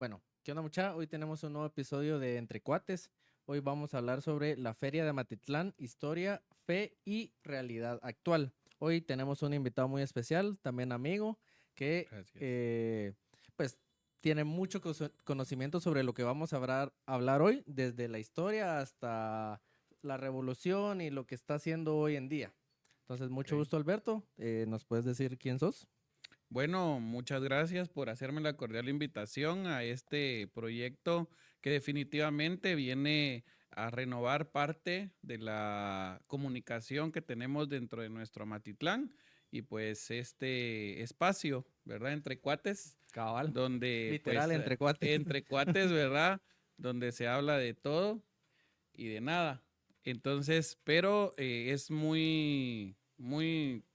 Bueno, ¿qué onda mucha? Hoy tenemos un nuevo episodio de Entre Cuates. Hoy vamos a hablar sobre la Feria de Amatitlán, historia, fe y realidad actual. Hoy tenemos un invitado muy especial, también amigo, que Gracias. pues tiene mucho conocimiento sobre lo que vamos a hablar hoy, desde la historia hasta la revolución y lo que está haciendo hoy en día. Entonces, mucho Ok. gusto, Alberto. ¿Nos puedes decir quién sos? Bueno, muchas gracias por hacerme la cordial invitación a este proyecto que definitivamente viene a renovar parte de la comunicación que tenemos dentro de nuestro Amatitlán y pues este espacio, ¿verdad? Entre cuates, Cabal. donde Literal, pues entre cuates. entre cuates, ¿verdad? Donde se habla de todo y de nada. Entonces, pero es muy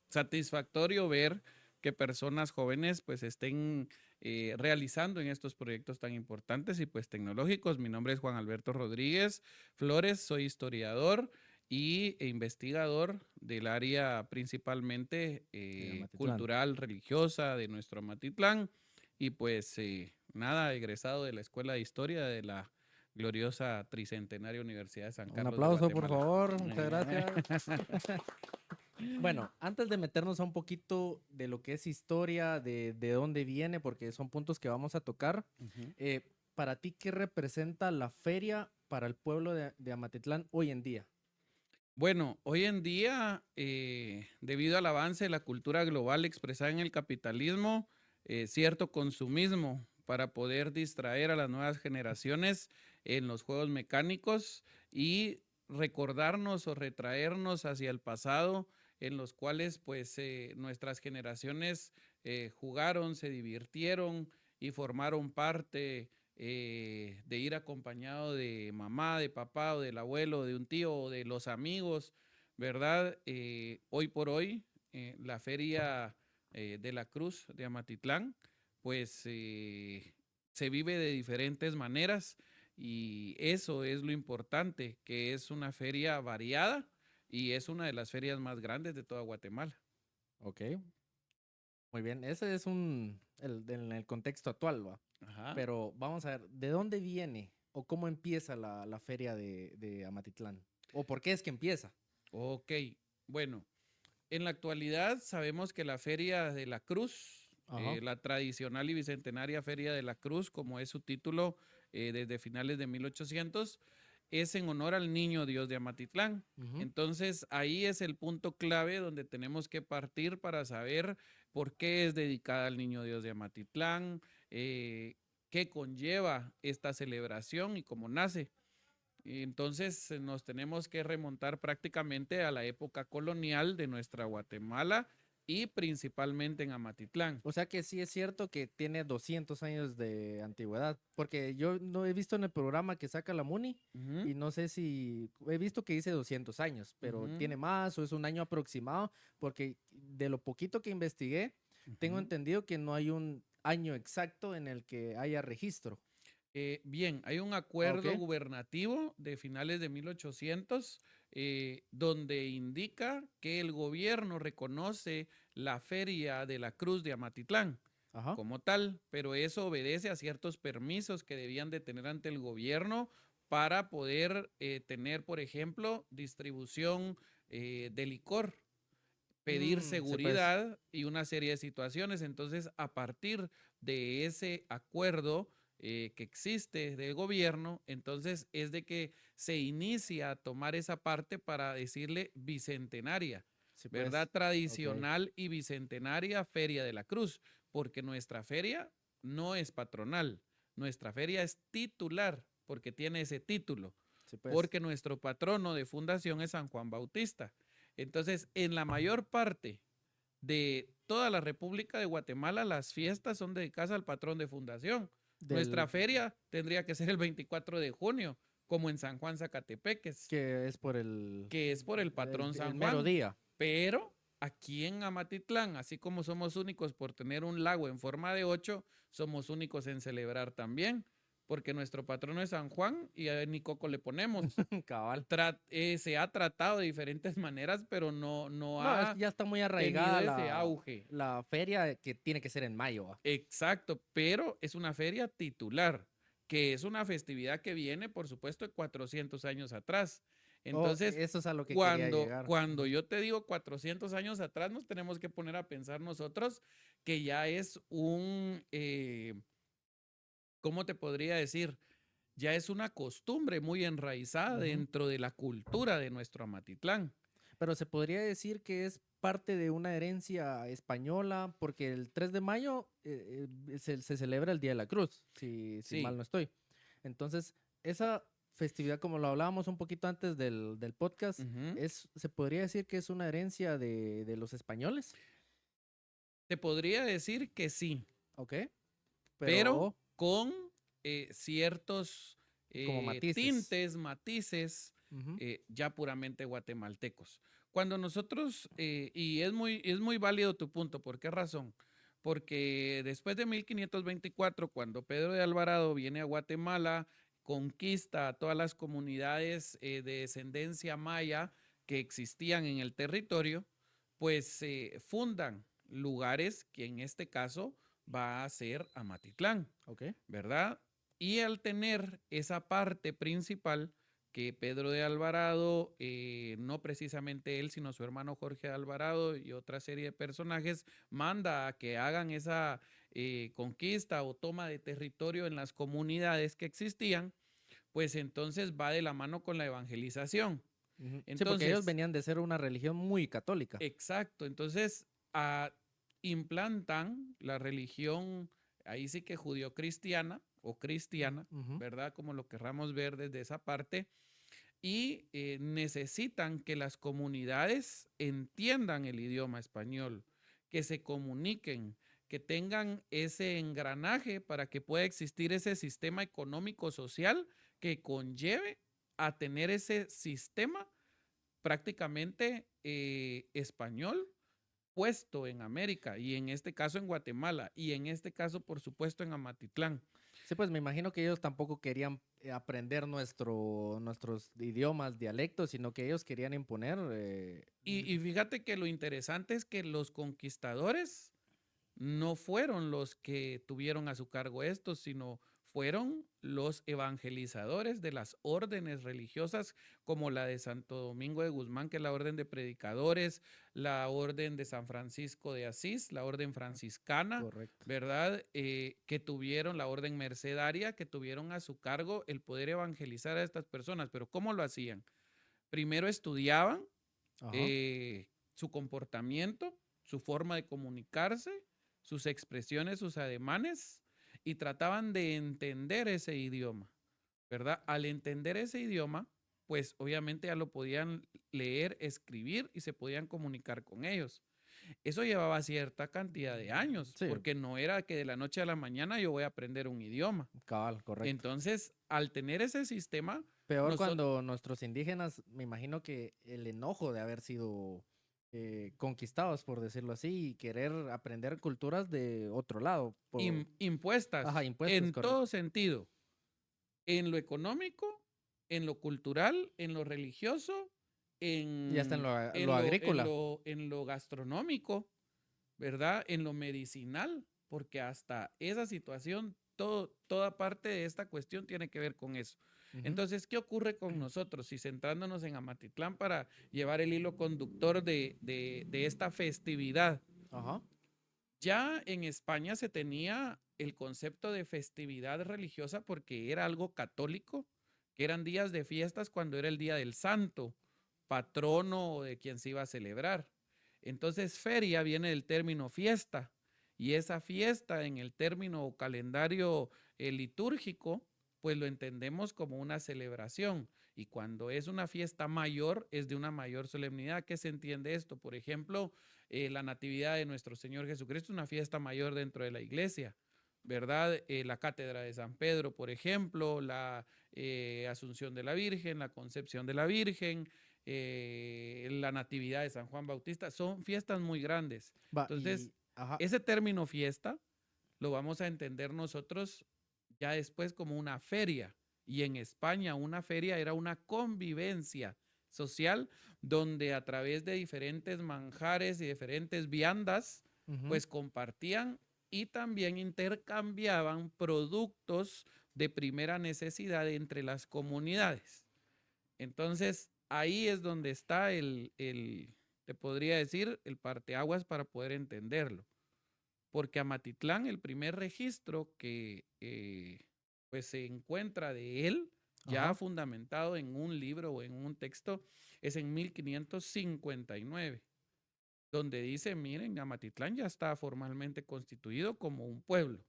satisfactorio ver que personas jóvenes pues estén realizando en estos proyectos tan importantes y pues tecnológicos. Mi nombre es Juan Alberto Rodríguez Flores, soy historiador e investigador del área principalmente De Amatitlán. cultural, religiosa de nuestro Amatitlán y pues nada, egresado de la Escuela de Historia de la gloriosa Tricentenaria Universidad de San Un Carlos de aplauso, por Guatemala. favor. Muchas gracias. Bueno, antes de meternos a un poquito de lo que es historia, de dónde viene, porque son puntos que vamos a tocar, Ujú. para ti, ¿qué representa la feria para el pueblo de Amatitlán hoy en día? Bueno, hoy en día, debido al avance de la cultura global expresada en el capitalismo, cierto consumismo para poder distraer a las nuevas generaciones en los juegos mecánicos y recordarnos o retraernos hacia el pasado en los cuales pues nuestras generaciones jugaron, se divirtieron y formaron parte de ir acompañado de mamá, de papá o del abuelo, de un tío o de los amigos, ¿verdad? Hoy por hoy, la feria de la Cruz de Amatitlán, pues se vive de diferentes maneras y eso es lo importante, que es una feria variada y es una de las ferias más grandes de toda Guatemala. Ok, muy bien. Ese es en el contexto actual, ¿va? Ajá. Pero vamos a ver, ¿de dónde viene o cómo empieza la feria de Amatitlán? ¿O por qué es que empieza? Ok, bueno. En la actualidad sabemos que la Feria de la Cruz, Ajá. la tradicional y bicentenaria Feria de la Cruz, como es su título desde finales de 1800, es en honor al niño Dios de Amatitlán. Ujú. Entonces ahí es el punto clave donde tenemos que partir para saber por qué es dedicada al niño Dios de Amatitlán, qué conlleva esta celebración y cómo nace. Y entonces nos tenemos que remontar prácticamente a la época colonial de nuestra Guatemala y principalmente en Amatitlán. O sea que sí es cierto que tiene 200 años de antigüedad, porque yo no he visto en el programa que saca la MUNI Ujú, y no sé si he visto que dice 200 años, pero ujú, tiene más o es un año aproximado, porque de lo poquito que investigué, tengo ujú. entendido que no hay un año exacto en el que haya registro. Bien, hay un Ah, ok. acuerdo gubernativo de finales de 1800 donde indica que el gobierno reconoce la Feria de la Cruz de Amatitlán Ajá. como tal, pero eso obedece a ciertos permisos que debían de tener ante el gobierno para poder tener, por ejemplo, distribución de licor, pedir Sí, pues. seguridad y una serie de situaciones. Entonces, a partir de ese acuerdo que existe del gobierno, entonces es de que se inicia a tomar esa parte para decirle bicentenaria, Sí, pues. ¿verdad? Ok. Tradicional y bicentenaria Feria de la Cruz, porque nuestra feria no es patronal, nuestra feria es titular, porque tiene ese título, Sí, pues. porque nuestro patrono de fundación es San Juan Bautista. Entonces, en la mayor parte de toda la República de Guatemala, las fiestas son dedicadas al patrón de fundación. Del Nuestra feria tendría que ser el 24 de junio, como en San Juan Zacatepeques, que es por el, que es por el patrón el San mero Juan. día. Pero aquí en Amatitlán, así como somos únicos por tener un lago en forma de 8, somos únicos en celebrar también. porque nuestro patrono es San Juan y ni coco le ponemos. Cabal. Se ha tratado de diferentes maneras, pero no No, es ha que ya está muy tenido arraigada ese auge. la feria que tiene que ser en mayo. ¿Va? Exacto, pero es una feria titular, que es una festividad que viene, por supuesto, de 400 años atrás. Entonces, eso es a lo que quería llegar. cuando yo te digo 400 años atrás, nos tenemos que poner a pensar nosotros que ya es ¿cómo te podría decir? Ya es una costumbre muy enraizada dentro de la cultura de nuestro Amatitlán. Pero se podría decir que es parte de una herencia española, porque el 3 de mayo se celebra el Día de la Cruz, si mal Sí. no estoy. Entonces, esa festividad, como lo hablábamos un poquito antes del podcast, se podría decir que es una herencia de los españoles. Te podría decir que sí. Ok. Pero con ciertos como matices. tintes, matices, ya puramente guatemaltecos. Cuando nosotros, y es muy válido tu punto, ¿por qué razón? Porque después de 1524, cuando Pedro de Alvarado viene a Guatemala, conquista a todas las comunidades de descendencia maya que existían en el territorio, pues fundan lugares que en este caso va a ser Amatitlán, ¿verdad? Y al tener esa parte principal que Pedro de Alvarado, no precisamente él, sino su hermano Jorge de Alvarado y otra serie de personajes, manda a que hagan esa conquista o toma de territorio en las comunidades que existían, pues entonces va de la mano con la evangelización. Entonces, sí, porque ellos venían de ser una religión muy católica. Exacto, entonces implantan la religión, ahí sí que judío-cristiana o cristiana, ¿verdad? Como lo querramos ver desde esa parte, y necesitan que las comunidades entiendan el idioma español, que se comuniquen, que tengan ese engranaje para que pueda existir ese sistema económico-social que conlleve a tener ese sistema prácticamente español puesto en América y en este caso en Guatemala y en este caso por supuesto en Amatitlán. Sí, pues me imagino que ellos tampoco querían aprender nuestros idiomas, dialectos, sino que ellos querían imponer. Y fíjate que lo interesante es que los conquistadores no fueron los que tuvieron a su cargo esto, sino fueron los evangelizadores de las órdenes religiosas como la de Santo Domingo de Guzmán, que es la orden de predicadores, la orden de San Francisco de Asís, la orden franciscana, correcto, ¿verdad? Que tuvieron la orden mercedaria, que tuvieron a su cargo el poder evangelizar a estas personas. Pero ¿cómo lo hacían? Primero estudiaban su comportamiento, su forma de comunicarse, sus expresiones, sus ademanes, y trataban de entender ese idioma, ¿verdad? Al entender ese idioma, pues obviamente ya lo podían leer, escribir y se podían comunicar con ellos. Eso llevaba cierta cantidad de años, sí, porque no era que de la noche a la mañana yo voy a aprender un idioma. cabal, correcto. Entonces, al tener ese sistema... Peor cuando nuestros indígenas, me imagino que el enojo de haber sido conquistados, por decirlo así, y querer aprender culturas de otro lado. Impuestas. Ajá, impuestas, en correcto. todo sentido. En lo económico, en lo cultural, en lo religioso, Y hasta en lo agrícola. en lo gastronómico, ¿verdad? En lo medicinal, porque hasta esa situación, toda parte de esta cuestión tiene que ver con eso. Entonces, ¿qué ocurre con nosotros? Y centrándonos en Amatitlán para llevar el hilo conductor de esta festividad. Ajá. Ya en España se tenía el concepto de festividad religiosa porque era algo católico, que eran días de fiestas cuando era el día del santo, patrono de quien se iba a celebrar. Entonces, feria viene del término fiesta, y esa fiesta en el término calendario litúrgico, pues lo entendemos como una celebración. Y cuando es una fiesta mayor, es de una mayor solemnidad. ¿Qué se entiende esto? Por ejemplo, la Natividad de nuestro Señor Jesucristo, una fiesta mayor dentro de la iglesia, ¿verdad? La Cátedra de San Pedro, por ejemplo, la Asunción de la Virgen, la Concepción de la Virgen, la Natividad de San Juan Bautista, son fiestas muy grandes. Entonces, ese término fiesta lo vamos a entender nosotros ya después como una feria. Y en España una feria era una convivencia social donde a través de diferentes manjares y diferentes viandas, Ujú. pues compartían y también intercambiaban productos de primera necesidad entre las comunidades. Entonces, ahí es donde está te podría decir, el parteaguas para poder entenderlo. Porque Amatitlán, el primer registro que pues se encuentra de él, ya Ajá. fundamentado en un libro o en un texto, es en 1559, donde dice, miren, Amatitlán ya está formalmente constituido como un pueblo.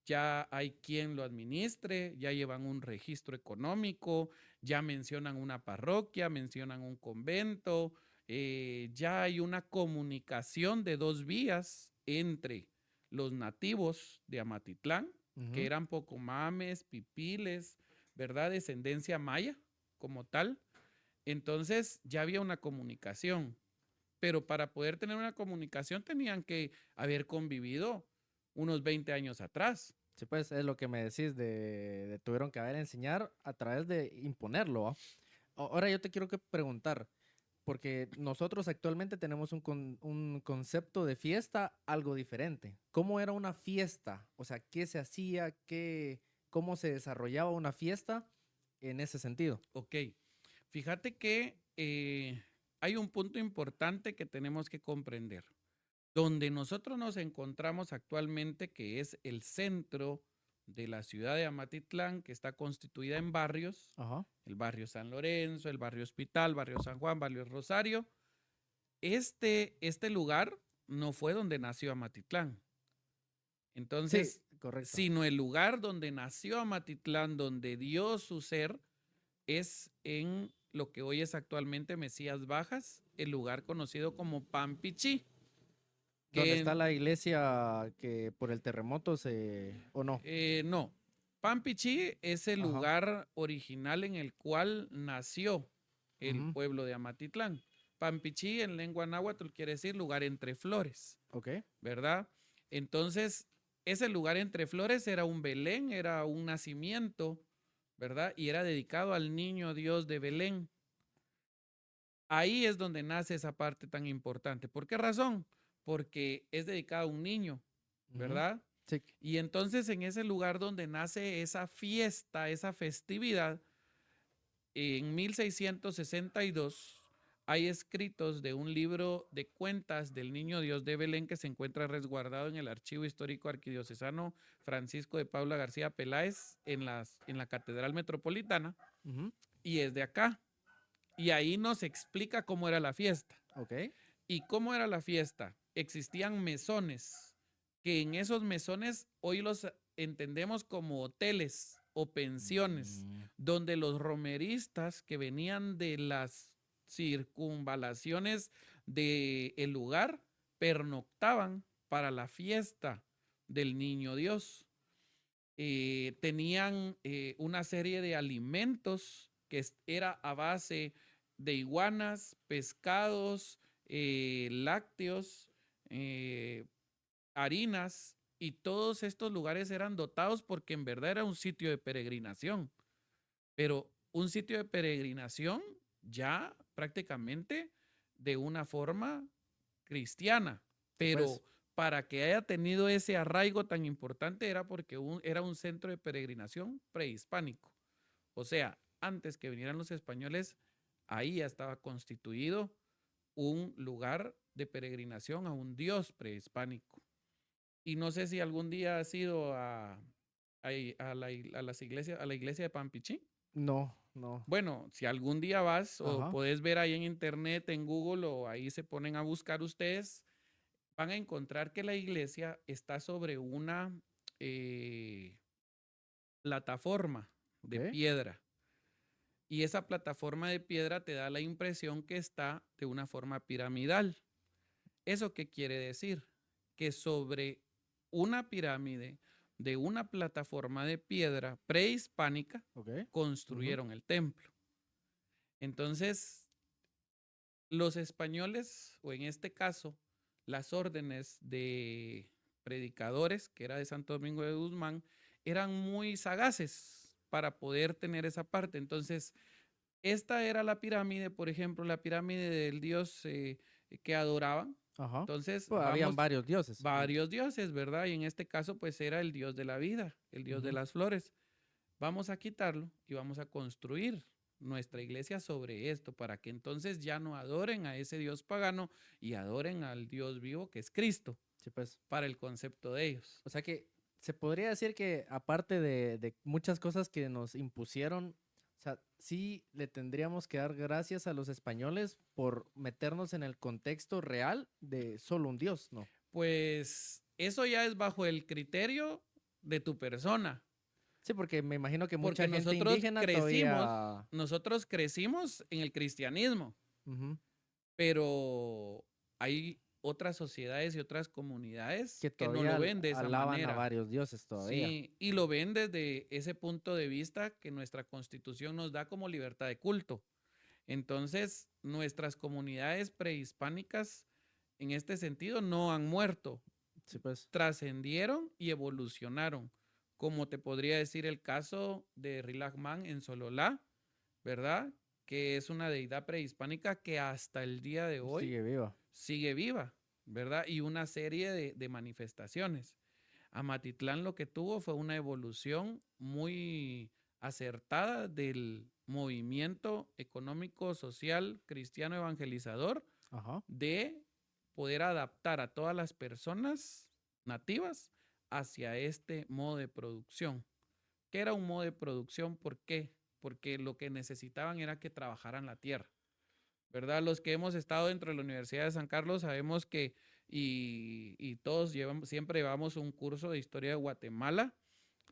Ya hay quien lo administre, ya llevan un registro económico, ya mencionan una parroquia, mencionan un convento, ya hay una comunicación de 2 vías entre los nativos de Amatitlán, que Ujú. eran pocomames, pipiles, ¿verdad? Descendencia maya como tal. Entonces ya había una comunicación, pero para poder tener una comunicación tenían que haber convivido unos 20 años atrás. Sí, pues es lo que me decís de tuvieron que haber enseñar a través de imponerlo, ¿va? Ahora yo te quiero que preguntar, porque nosotros actualmente tenemos un concepto de fiesta algo diferente. ¿Cómo era una fiesta? O sea, ¿qué se hacía? ¿Cómo se desarrollaba una fiesta en ese sentido? Ok, fíjate que hay un punto importante que tenemos que comprender. Donde nosotros nos encontramos actualmente, que es el centro de la ciudad de Amatitlán, que está constituida en barrios, Ajá. el barrio San Lorenzo, el barrio Hospital, barrio San Juan, barrio Rosario. Este lugar no fue donde nació Amatitlán. Sí, Entonces, correcto. sino el lugar donde nació Amatitlán, donde dio su ser, es en lo que hoy es actualmente Mesías Bajas, el lugar conocido como Pampichí, ¿Dónde que está la iglesia que por el terremoto se... o no? no, Pampichí es el Ajá. lugar original en el cual nació el Ujú. pueblo de Amatitlán. Pampichí en lengua náhuatl quiere decir lugar entre flores, Ok. ¿verdad? Entonces, ese lugar entre flores era un Belén, era un nacimiento, ¿verdad? Y era dedicado al niño Dios de Belén. Ahí es donde nace esa parte tan importante. ¿Por qué razón? Porque es dedicado a un niño, Ujú. ¿verdad? Sí. Y entonces en ese lugar donde nace esa fiesta, esa festividad, en 1662 hay escritos de un libro de cuentas del Niño Dios de Belén que se encuentra resguardado en el Archivo Histórico Arquidiocesano Francisco de Paula García Peláez en la Catedral Metropolitana, Ujú. y es de acá. Y ahí nos explica cómo era la fiesta. Ok. ¿Y cómo era la fiesta? Existían mesones, que en esos mesones hoy los entendemos como hoteles o pensiones, Mm. donde los romeristas que venían de las circunvalaciones del lugar pernoctaban para la fiesta del Niño Dios. Tenían una serie de alimentos que era a base de iguanas, pescados, lácteos, eh, harinas, y todos estos lugares eran dotados porque en verdad era un sitio de peregrinación, pero un sitio de peregrinación ya prácticamente de una forma cristiana, Sí, pues. pero para que haya tenido ese arraigo tan importante era porque era un centro de peregrinación prehispánico. O sea, antes que vinieran los españoles, ahí ya estaba constituido un lugar de peregrinación a un dios prehispánico. Y no sé si algún día has ido las iglesias, a la iglesia de Pampichí. No, no. Bueno, si algún día vas o Ajá. podés ver ahí en internet, en Google, o ahí se ponen a buscar ustedes, van a encontrar que la iglesia está sobre una eh, plataforma de Ok. piedra. Y esa plataforma de piedra te da la impresión que está de una forma piramidal. ¿Eso qué quiere decir? Que sobre una pirámide de una plataforma de piedra prehispánica Ok. Ujú. construyeron el templo. Entonces, los españoles, o en este caso, las órdenes de predicadores, que era de Santo Domingo de Guzmán, eran muy sagaces para poder tener esa parte. Entonces, esta era la pirámide, por ejemplo, la pirámide del dios que adoraban. Ajá. Entonces, Pues habían varios dioses. varios dioses, ¿verdad? Y en este caso, pues era el dios de la vida, el dios de Ujú. las flores. Vamos a quitarlo y vamos a construir nuestra iglesia sobre esto para que entonces ya no adoren a ese dios pagano y adoren al Dios vivo que es Cristo Sí, pues. para el concepto de ellos. O sea que se podría decir que aparte de muchas cosas que nos impusieron, o sea, sí le tendríamos que dar gracias a los españoles por meternos en el contexto real de solo un Dios, ¿no? Pues eso ya es bajo el criterio de tu persona, Sí, porque me imagino que mucha porque gente indígena todavía... nosotros crecimos en el cristianismo, Ujú. pero hay otras sociedades y otras comunidades Que que no todavía lo ven de esa alaban a manera. varios dioses todavía. Sí, y lo ven desde ese punto de vista que nuestra constitución nos da como libertad de culto. Entonces, nuestras comunidades prehispánicas en este sentido no han muerto, Sí, pues. trascendieron y evolucionaron, como te podría decir el caso de Rilagman en Sololá, ¿verdad? Que es una deidad prehispánica que hasta el día de hoy Sigue viva. sigue viva, ¿verdad? Y una serie de manifestaciones. Amatitlán lo que tuvo fue una evolución muy acertada del movimiento económico, social, cristiano, evangelizador, Ajá. de poder adaptar a todas las personas nativas hacia este modo de producción. ¿Qué era un modo de producción? ¿Por qué? Porque lo que necesitaban era que trabajaran la tierra, ¿verdad? Los que hemos estado dentro de la Universidad de San Carlos sabemos que, y todos siempre llevamos un curso de historia de Guatemala,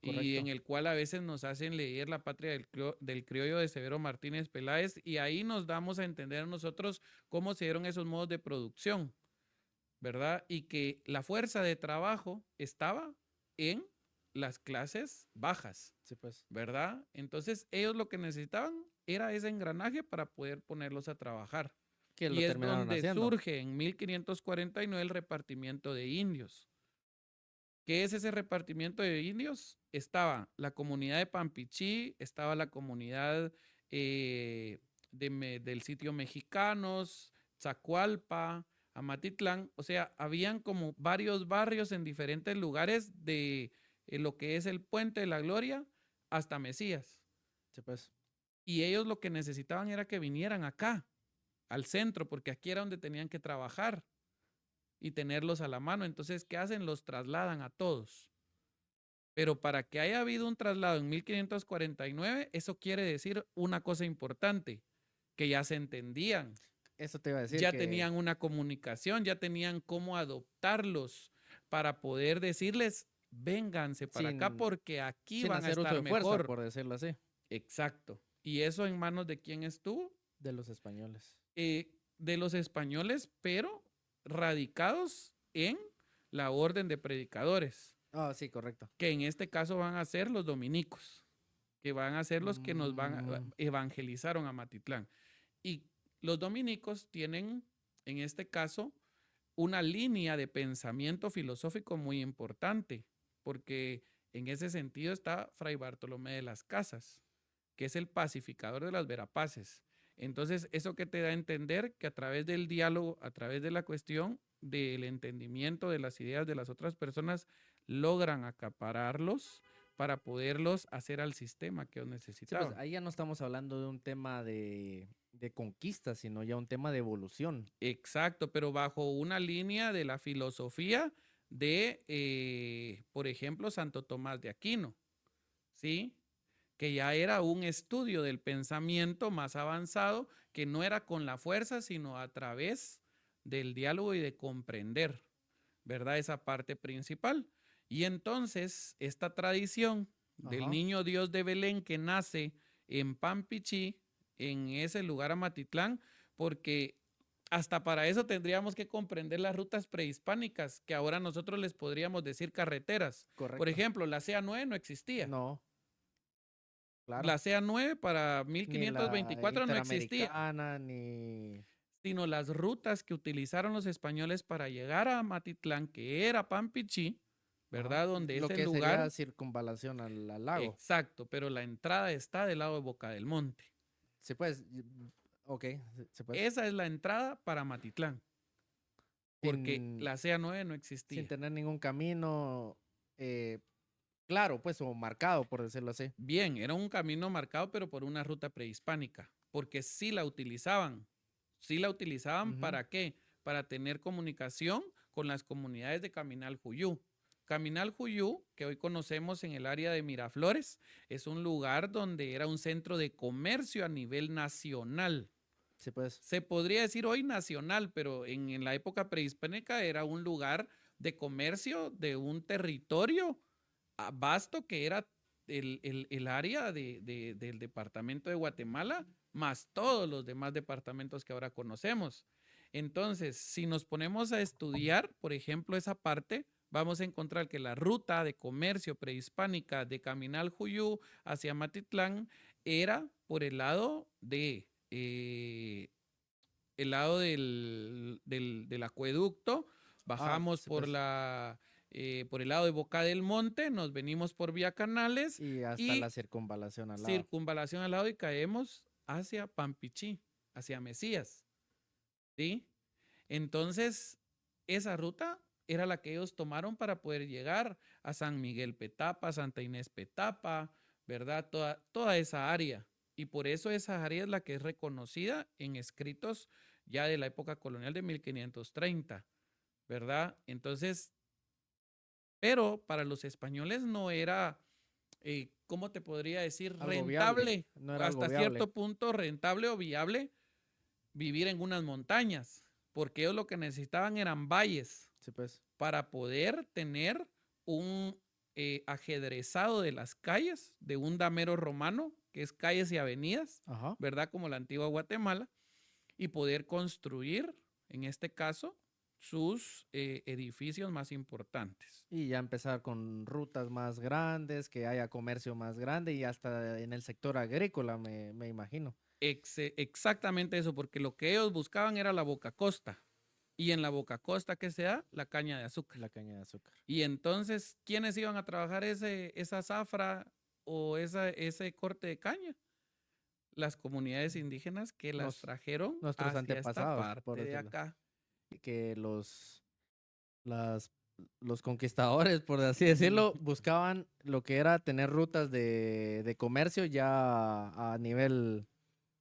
y en Correcto. el cual a veces nos hacen leer La patria del criollo de Severo Martínez Peláez, y ahí nos damos a entender nosotros cómo se dieron esos modos de producción, ¿verdad? Y que la fuerza de trabajo estaba en las clases bajas, Sí, pues. ¿verdad? Entonces ellos lo que necesitaban era ese engranaje para poder ponerlos a trabajar. Que lo Y es terminaron donde haciendo. surge en 1549 el repartimiento de indios. ¿Qué es ese repartimiento de indios? Estaba la comunidad de Pampichí, estaba la comunidad del sitio Mexicanos, Zacualpa, Amatitlán, o sea, habían como varios barrios en diferentes lugares de lo que es el Puente de la Gloria hasta Mesías. Sí, pues. Y ellos lo que necesitaban era que vinieran acá, al centro, porque aquí era donde tenían que trabajar y tenerlos a la mano. Entonces, ¿qué hacen? Los trasladan a todos. Pero para que haya habido un traslado en 1549, eso quiere decir una cosa importante, que ya se entendían, Eso te iba a decir ya que tenían una comunicación, ya tenían cómo adoptarlos para poder decirles, vénganse para acá sin, porque aquí sin van a hacer uso estar de fuerza, mejor. por decirlo así, Exacto. ¿Y eso en manos de quién estuvo? de los españoles. De los españoles, pero radicados en la orden de predicadores, Ah, sí, correcto. que en este caso van a ser los dominicos, que van a ser los que nos Mm, evangelizaron a Matitlán. Y los dominicos tienen, en este caso, una línea de pensamiento filosófico muy importante, porque en ese sentido está Fray Bartolomé de las Casas, que es el pacificador de las Verapaces. Entonces, eso que te da a entender que a través del diálogo, a través de la cuestión del entendimiento de las ideas de las otras personas, logran acapararlos para poderlos hacer al sistema que ellos sí, pues necesitaban. ahí ya no estamos hablando de un tema de conquista, sino ya un tema de evolución. Exacto, pero bajo una línea de la filosofía de, por ejemplo, Santo Tomás de Aquino, ¿sí? Que ya era un estudio del pensamiento más avanzado, que no era con la fuerza, sino a través del diálogo y de comprender, ¿verdad? Esa parte principal. Y entonces, esta tradición del Ajá. niño Dios de Belén que nace en Pampichí, en ese lugar Amatitlán, porque hasta para eso tendríamos que comprender las rutas prehispánicas, que ahora nosotros les podríamos decir carreteras. Por Correcto. ejemplo, la CA9 no existía. No, claro. La CA9 para Ni la 1524 no existía, Interamericana, ni... sino las rutas que utilizaron los españoles para llegar a Matitlán, que era Pampichí, ¿verdad? Donde Lo ese que lugar, sería circunvalación al lago. exacto, pero la entrada está del lado de Boca del Monte. Sí, pues, ok, sí, pues. Esa es la entrada para Matitlán, porque Sin, la CA9 no sin existía. tener ningún camino claro, pues, o marcado, por decirlo así. Bien, era un camino marcado, pero por una ruta prehispánica, porque sí la utilizaban. Sí la utilizaban, Ujú. ¿para qué? Para tener comunicación con las comunidades de Caminal Juyú. Caminal Juyú, que hoy conocemos en el área de Miraflores, es un lugar donde era un centro de comercio a nivel nacional. Sí, pues. Se podría decir hoy nacional, pero en la época prehispánica era un lugar de comercio de un territorio vasto que era el área del departamento de Guatemala, más todos los demás departamentos que ahora conocemos. Entonces, si nos ponemos a estudiar, por ejemplo, esa parte, vamos a encontrar que la ruta de comercio prehispánica de Caminal Juyú hacia Matitlán era por el lado del acueducto, bajamos Sí, pues. por el lado de Boca del Monte, nos venimos por Vía Canales Y hasta la y circunvalación al lado. circunvalación al lado y caemos hacia Pampichí, hacia Mesías, ¿sí? Entonces, esa ruta era la que ellos tomaron para poder llegar a San Miguel Petapa, Santa Inés Petapa, ¿verdad? Toda esa área. Y por eso esa área es la que es reconocida en escritos ya de la época colonial de 1530, ¿verdad? Entonces, pero para los españoles no era, ¿cómo te podría decir? Algo viable. Rentable, No era algo hasta viable. cierto punto rentable o viable vivir en unas montañas, porque ellos lo que necesitaban eran valles Sí, pues. para poder tener un ajedrezado de las calles, de un damero romano, que es calles y avenidas, Ajá. ¿verdad? Como la antigua Guatemala, y poder construir, en este caso, sus edificios más importantes. Y ya empezar con rutas más grandes, que haya comercio más grande y hasta en el sector agrícola, me imagino. Exactamente eso, porque lo que ellos buscaban era la Boca Costa. Y en la Boca Costa, ¿qué se da? La caña de azúcar. La caña de azúcar. Y entonces, ¿quiénes iban a trabajar esa zafra o ese corte de caña? Las comunidades indígenas que las Nos, trajeron nuestros hacia esta antepasados, por parte de decirlo. acá. Que las, los conquistadores, por así Ujú. decirlo, buscaban lo que era tener rutas de comercio ya a nivel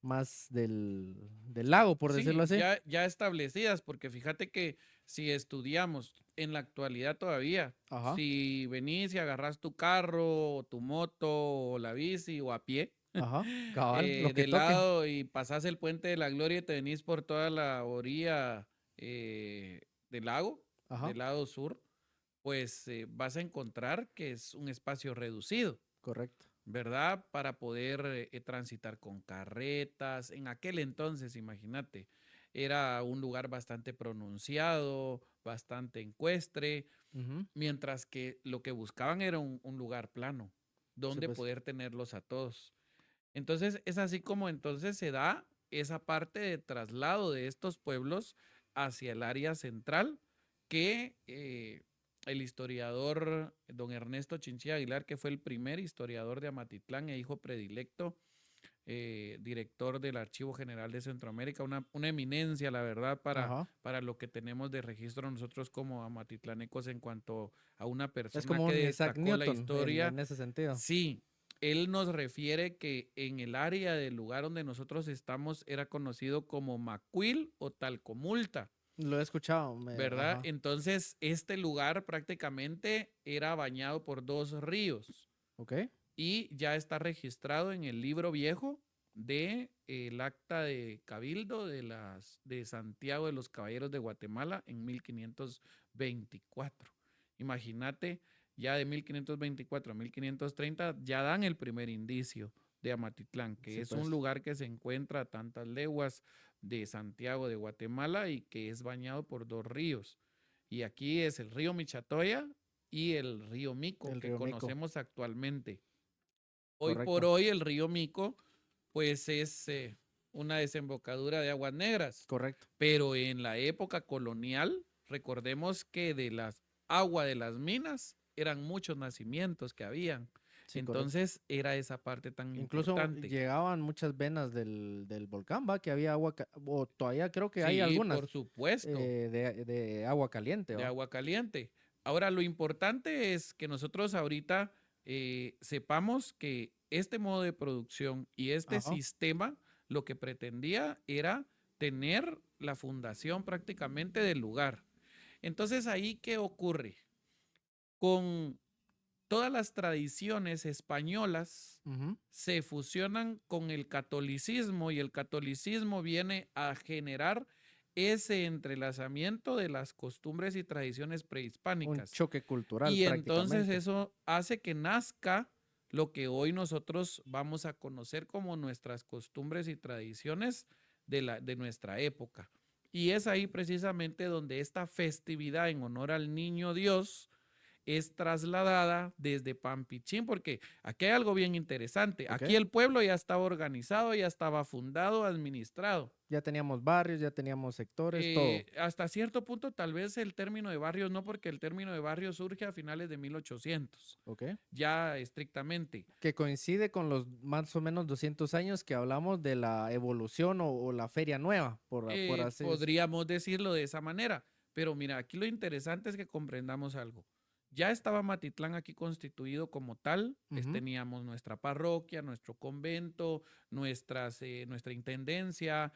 más del lago, por decirlo Sí, así. ya establecidas, porque fíjate que si estudiamos en la actualidad todavía, Ajá, si venís y agarras tu carro, o tu moto, o la bici, o a pie, ajá, cabal, lo que de toque. lado y pasás el Puente de la Gloria y te venís por toda la orilla del lago, Ajá, del lado sur, pues vas a encontrar que es un espacio reducido, correcto. ¿verdad? Para poder transitar con carretas. En aquel entonces, imagínate, era un lugar bastante pronunciado, bastante ecuestre, Ujú. mientras que lo que buscaban era un lugar plano, Sí, donde pues, poder tenerlos a todos. Entonces, es así como entonces se da esa parte de traslado de estos pueblos hacia el área central que el historiador don Ernesto Chinchilla Aguilar, que fue el primer historiador de Amatitlán e hijo predilecto, director del Archivo General de Centroamérica, una eminencia, la verdad, ajá. para lo que tenemos de registro nosotros como amatitlanecos en cuanto a una Es persona como que un Isaac destacó la Newton historia. en ese sentido. Sí, él nos refiere que en el área del lugar donde nosotros estamos era conocido como Macuil o Talcomulta, Lo he escuchado, ¿verdad? ajá. Entonces, este lugar prácticamente era bañado por dos ríos Ok, y ya está registrado en el libro viejo de el acta de Cabildo de Santiago de los Caballeros de Guatemala en 1524. Imagínate, ya de 1524 a 1530 ya dan el primer indicio de Amatitlán, que sí, es un pues, lugar que se encuentra a tantas leguas de Santiago de Guatemala y que es bañado por dos ríos. Y aquí es el río Michatoya y el río Mico el que río Mico, conocemos actualmente. Hoy por correcto, hoy el río Mico pues es una desembocadura de aguas negras, correcto. pero en la época colonial recordemos que de las agua de las minas eran muchos nacimientos que habían. Sí, Entonces era esa parte tan incluso importante. llegaban muchas venas del volcán, ¿va? Que había agua, o todavía creo que hay Sí, algunas por supuesto, de agua caliente, de ¿va? agua caliente. Ahora, lo importante es que nosotros ahorita sepamos que este modo de producción y este Ajá. sistema lo que pretendía era tener la fundación prácticamente del lugar. Entonces, ahí, ¿qué ocurre? Con todas las tradiciones españolas Ujú. se fusionan con el catolicismo y el catolicismo viene a generar ese entrelazamiento de las costumbres y tradiciones Un prehispánicas. choque cultural Y entonces prácticamente. eso hace que nazca lo que hoy nosotros vamos a conocer como nuestras costumbres y tradiciones de nuestra época. Y es ahí precisamente donde esta festividad en honor al niño Dios es trasladada desde Pampichín, porque aquí hay algo bien interesante. ¿Ok? Aquí el pueblo ya estaba organizado, ya estaba fundado, administrado. Ya teníamos barrios, ya teníamos sectores, todo. Hasta cierto punto, tal vez el término de barrios no, porque el término de barrio surge a finales de 1800, ¿Ok? ya estrictamente. Que coincide con los más o menos 200 años que hablamos de la evolución o la feria nueva, por así decirlo. Podríamos decirlo de esa manera, pero mira, aquí lo interesante es que comprendamos algo. Ya estaba Matitlán aquí constituido como tal, Ujú. teníamos nuestra parroquia, nuestro convento, nuestra intendencia,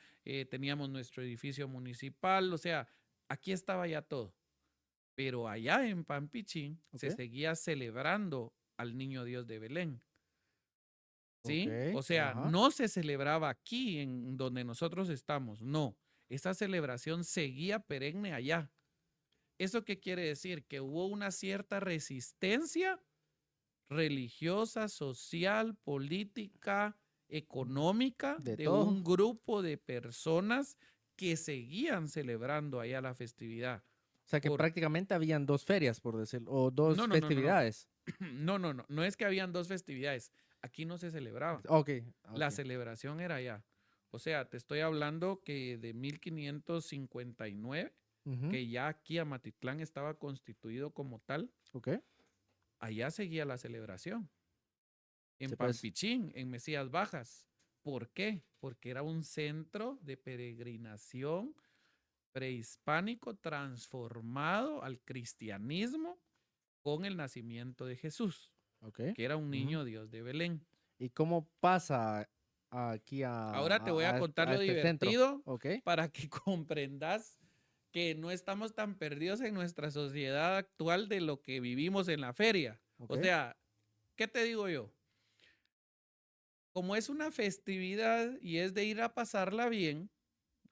teníamos nuestro edificio municipal, o sea, aquí estaba ya todo. Pero allá en Pampichín ¿Ok? se seguía celebrando al Niño Dios de Belén. Ok, ¿Sí? O sea, ajá. no se celebraba aquí en donde nosotros estamos, no. Esa celebración seguía perenne allá. ¿Eso qué quiere decir? Que hubo una cierta resistencia religiosa, social, política, económica De de todo. un grupo de personas que seguían celebrando allá la festividad. O sea que Por, prácticamente habían dos ferias, por decirlo, o dos no, no, no, no, no. festividades. No es que habían dos festividades. Aquí no se celebraba. Ok, La ok. celebración era allá. O sea, te estoy hablando que de 1559, Ujú. que ya aquí Amatitlán estaba constituido como tal, Ok. allá seguía la celebración. En Sí, pues. Pampichín, en Mesías Bajas. ¿Por qué? Porque era un centro de peregrinación prehispánico transformado al cristianismo con el nacimiento de Jesús, Ok. que era un Ujú. niño Dios de Belén. ¿Y cómo pasa aquí Ahora te voy a contar a lo este centro? divertido Ok. para que comprendas que no estamos tan perdidos en nuestra sociedad actual de lo que vivimos en la feria. Ok. O sea, ¿qué te digo yo? Como es una festividad y es de ir a pasarla bien,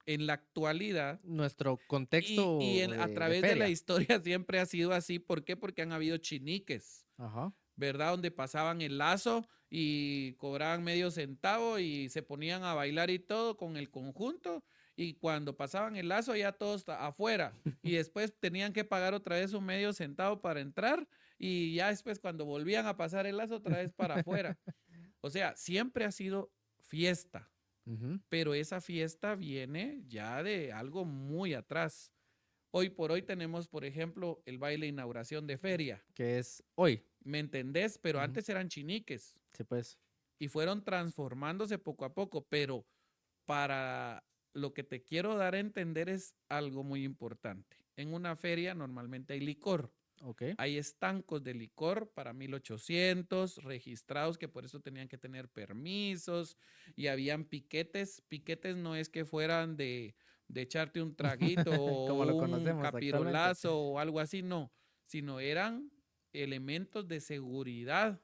en la actualidad, Nuestro y contexto a de través de la feria. historia siempre ha sido así. ¿Por qué? Porque han habido chiniques, Ajá. ¿verdad? Donde pasaban el lazo y cobraban medio centavo y se ponían a bailar y todo con el conjunto. Y cuando pasaban el lazo ya todos afuera. Y después tenían que pagar otra vez un medio centavo para entrar. Y ya después cuando volvían a pasar el lazo otra vez para afuera. O sea, siempre ha sido fiesta. Ujú. Pero esa fiesta viene ya de algo muy atrás. Hoy por hoy tenemos, por ejemplo, el baile de inauguración de feria. Que es hoy. ¿Me entendés? Pero Ujú. antes eran chiniques Sí, pues. y fueron transformándose poco a poco. Pero para lo que te quiero dar a entender es algo muy importante. En una feria normalmente hay licor. Ok. Hay estancos de licor para 1800 registrados que por eso tenían que tener permisos y habían piquetes. Piquetes no es que fueran de echarte un traguito Como o lo un conocemos actualmente. capirolazo o algo así, no, sino eran elementos de seguridad,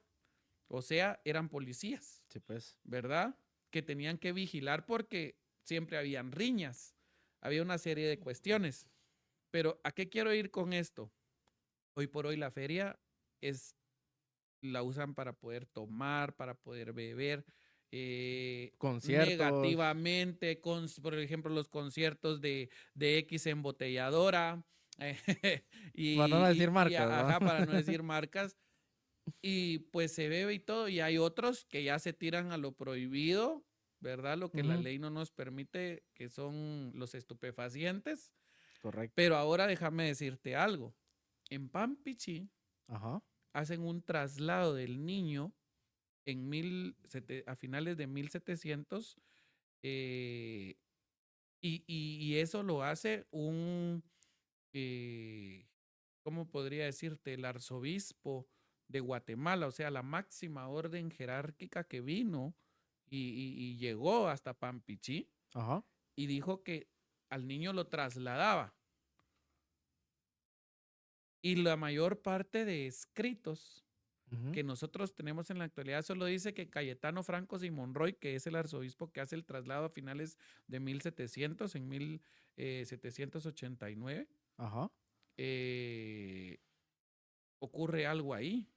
o sea, eran policías, Sí, pues. ¿verdad? Que tenían que vigilar porque siempre habían riñas, había una serie de cuestiones. Pero ¿a qué quiero ir con esto? Hoy por hoy la feria es, la usan para poder tomar, para poder beber, Conciertos. negativamente, por ejemplo, los conciertos de X embotelladora, Para no decir marcas, ¿no? ajá, para no decir marcas, y pues se bebe y todo, y hay otros que ya se tiran a lo prohibido, ¿verdad? Lo que la Ujú. ley no nos permite, que son los estupefacientes. Correcto. Pero ahora déjame decirte algo. En Pampichi Ajá. hacen un traslado del niño a finales de 1700, y eso lo hace ¿cómo podría decirte? El arzobispo de Guatemala, o sea, la máxima orden jerárquica que vino y llegó hasta Pampichí, Ajá. y dijo que al niño lo trasladaba. Y la mayor parte de escritos que nosotros tenemos en la actualidad solo dice que Cayetano Franco y Monroy, que es el arzobispo que hace el traslado a finales de 1700, en 1789, Ajá. ocurre algo ahí,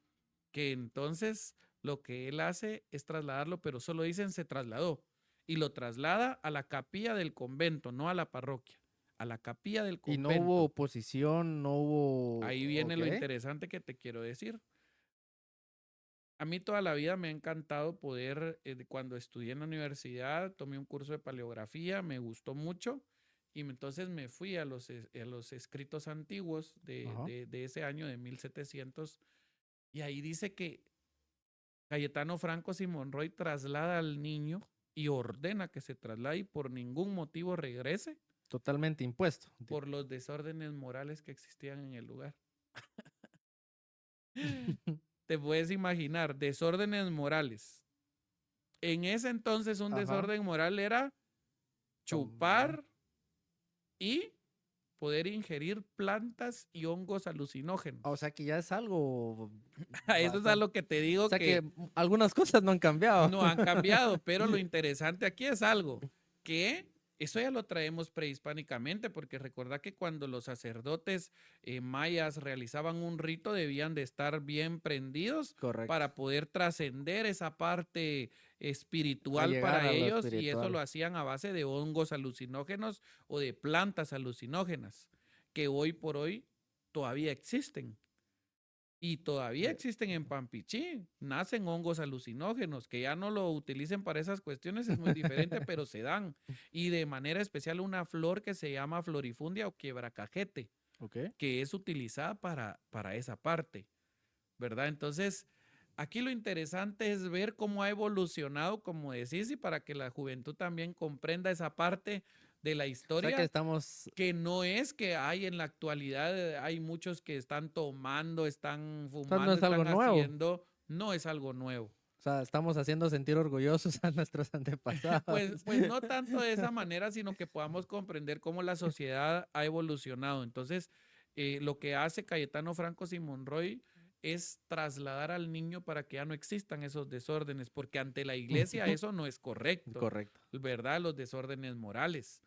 que entonces lo que él hace es trasladarlo, pero solo dicen se trasladó, y lo traslada a la capilla del convento, no a la parroquia, a la capilla del Y no hubo convento. oposición, no hubo... Ahí viene Ok. lo interesante que te quiero decir. A mí toda la vida me ha encantado poder, cuando estudié en la universidad, tomé un curso de paleografía, me gustó mucho, y entonces me fui a los escritos antiguos Ajá. de ese año de 1700, y ahí dice que Cayetano Franco y Monroy traslada al niño y ordena que se traslade y por ningún motivo regrese Totalmente impuesto. por los desórdenes morales que existían en el lugar. Te puedes imaginar, desórdenes morales. En ese entonces un Ajá. desorden moral era Tomar. chupar y poder ingerir plantas y hongos O alucinógenos. sea que ya es algo Eso es a bastante... lo que te O digo sea que que algunas cosas no han cambiado. no han cambiado, pero lo interesante aquí es algo que eso ya lo traemos prehispánicamente, porque recuerda que cuando los sacerdotes mayas realizaban un rito debían de estar bien prendidos Correcto. para poder trascender esa parte A espiritual llegar para a lo ellos, y eso lo espiritual. hacían a base de hongos alucinógenos o de plantas alucinógenas, que hoy por hoy todavía existen. Y todavía De- existen en Pampichí, nacen hongos alucinógenos, que ya no lo utilicen para esas cuestiones es muy diferente, pero se dan. Y de manera especial una flor que se llama florifundia o quiebracajete, Ok. que es utilizada para esa parte, ¿verdad? Entonces, aquí lo interesante es ver cómo ha evolucionado, como decís, y para que la juventud también comprenda esa parte de la O sea que historia, estamos... que no es que hay en la actualidad, hay muchos que están tomando, están O sea, no fumando, es algo están nuevo. haciendo, no es algo nuevo. O sea, estamos haciendo sentir orgullosos a nuestros antepasados. Pues no tanto de esa manera, sino que podamos comprender cómo la sociedad ha evolucionado. Entonces, lo que hace Cayetano Franco y Monroy es trasladar al niño para que ya no existan esos desórdenes, porque ante la iglesia eso no es correcto, Correcto. ¿verdad? Los desórdenes morales.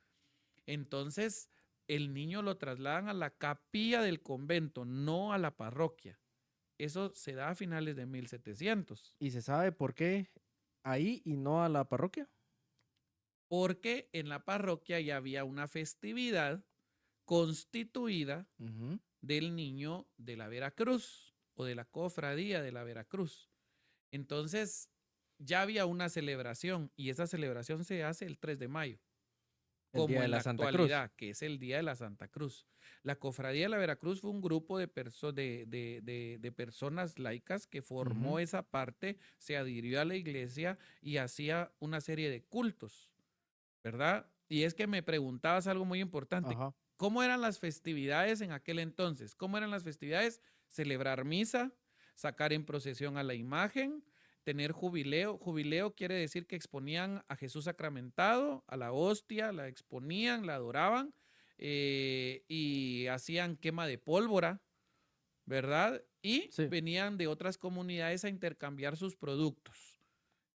Entonces, el niño lo trasladan a la capilla del convento, no a la parroquia. Eso se da a finales de 1700, ¿Y se sabe por qué ahí y no a la parroquia? porque en la parroquia ya había una festividad constituida Ujú. del niño de la Veracruz o de la cofradía de la Veracruz. Entonces, ya había una celebración, y esa celebración se hace el 3 de mayo. El día Como de en la la Santa Cruz. actualidad, que es el Día de la Santa Cruz. La Cofradía de la Veracruz fue un grupo de personas laicas que formó Ujú. esa parte, se adhirió a la iglesia y hacía una serie de cultos, ¿verdad? Y es que me preguntabas algo muy importante. Ajá. ¿Cómo eran las festividades en aquel entonces? ¿Cómo eran las festividades? Celebrar misa, sacar en procesión a la imagen, tener jubileo. Jubileo quiere decir que exponían a Jesús sacramentado, a la hostia, la exponían, la adoraban, y hacían quema de pólvora, ¿verdad? Y Sí. venían de otras comunidades a intercambiar sus productos.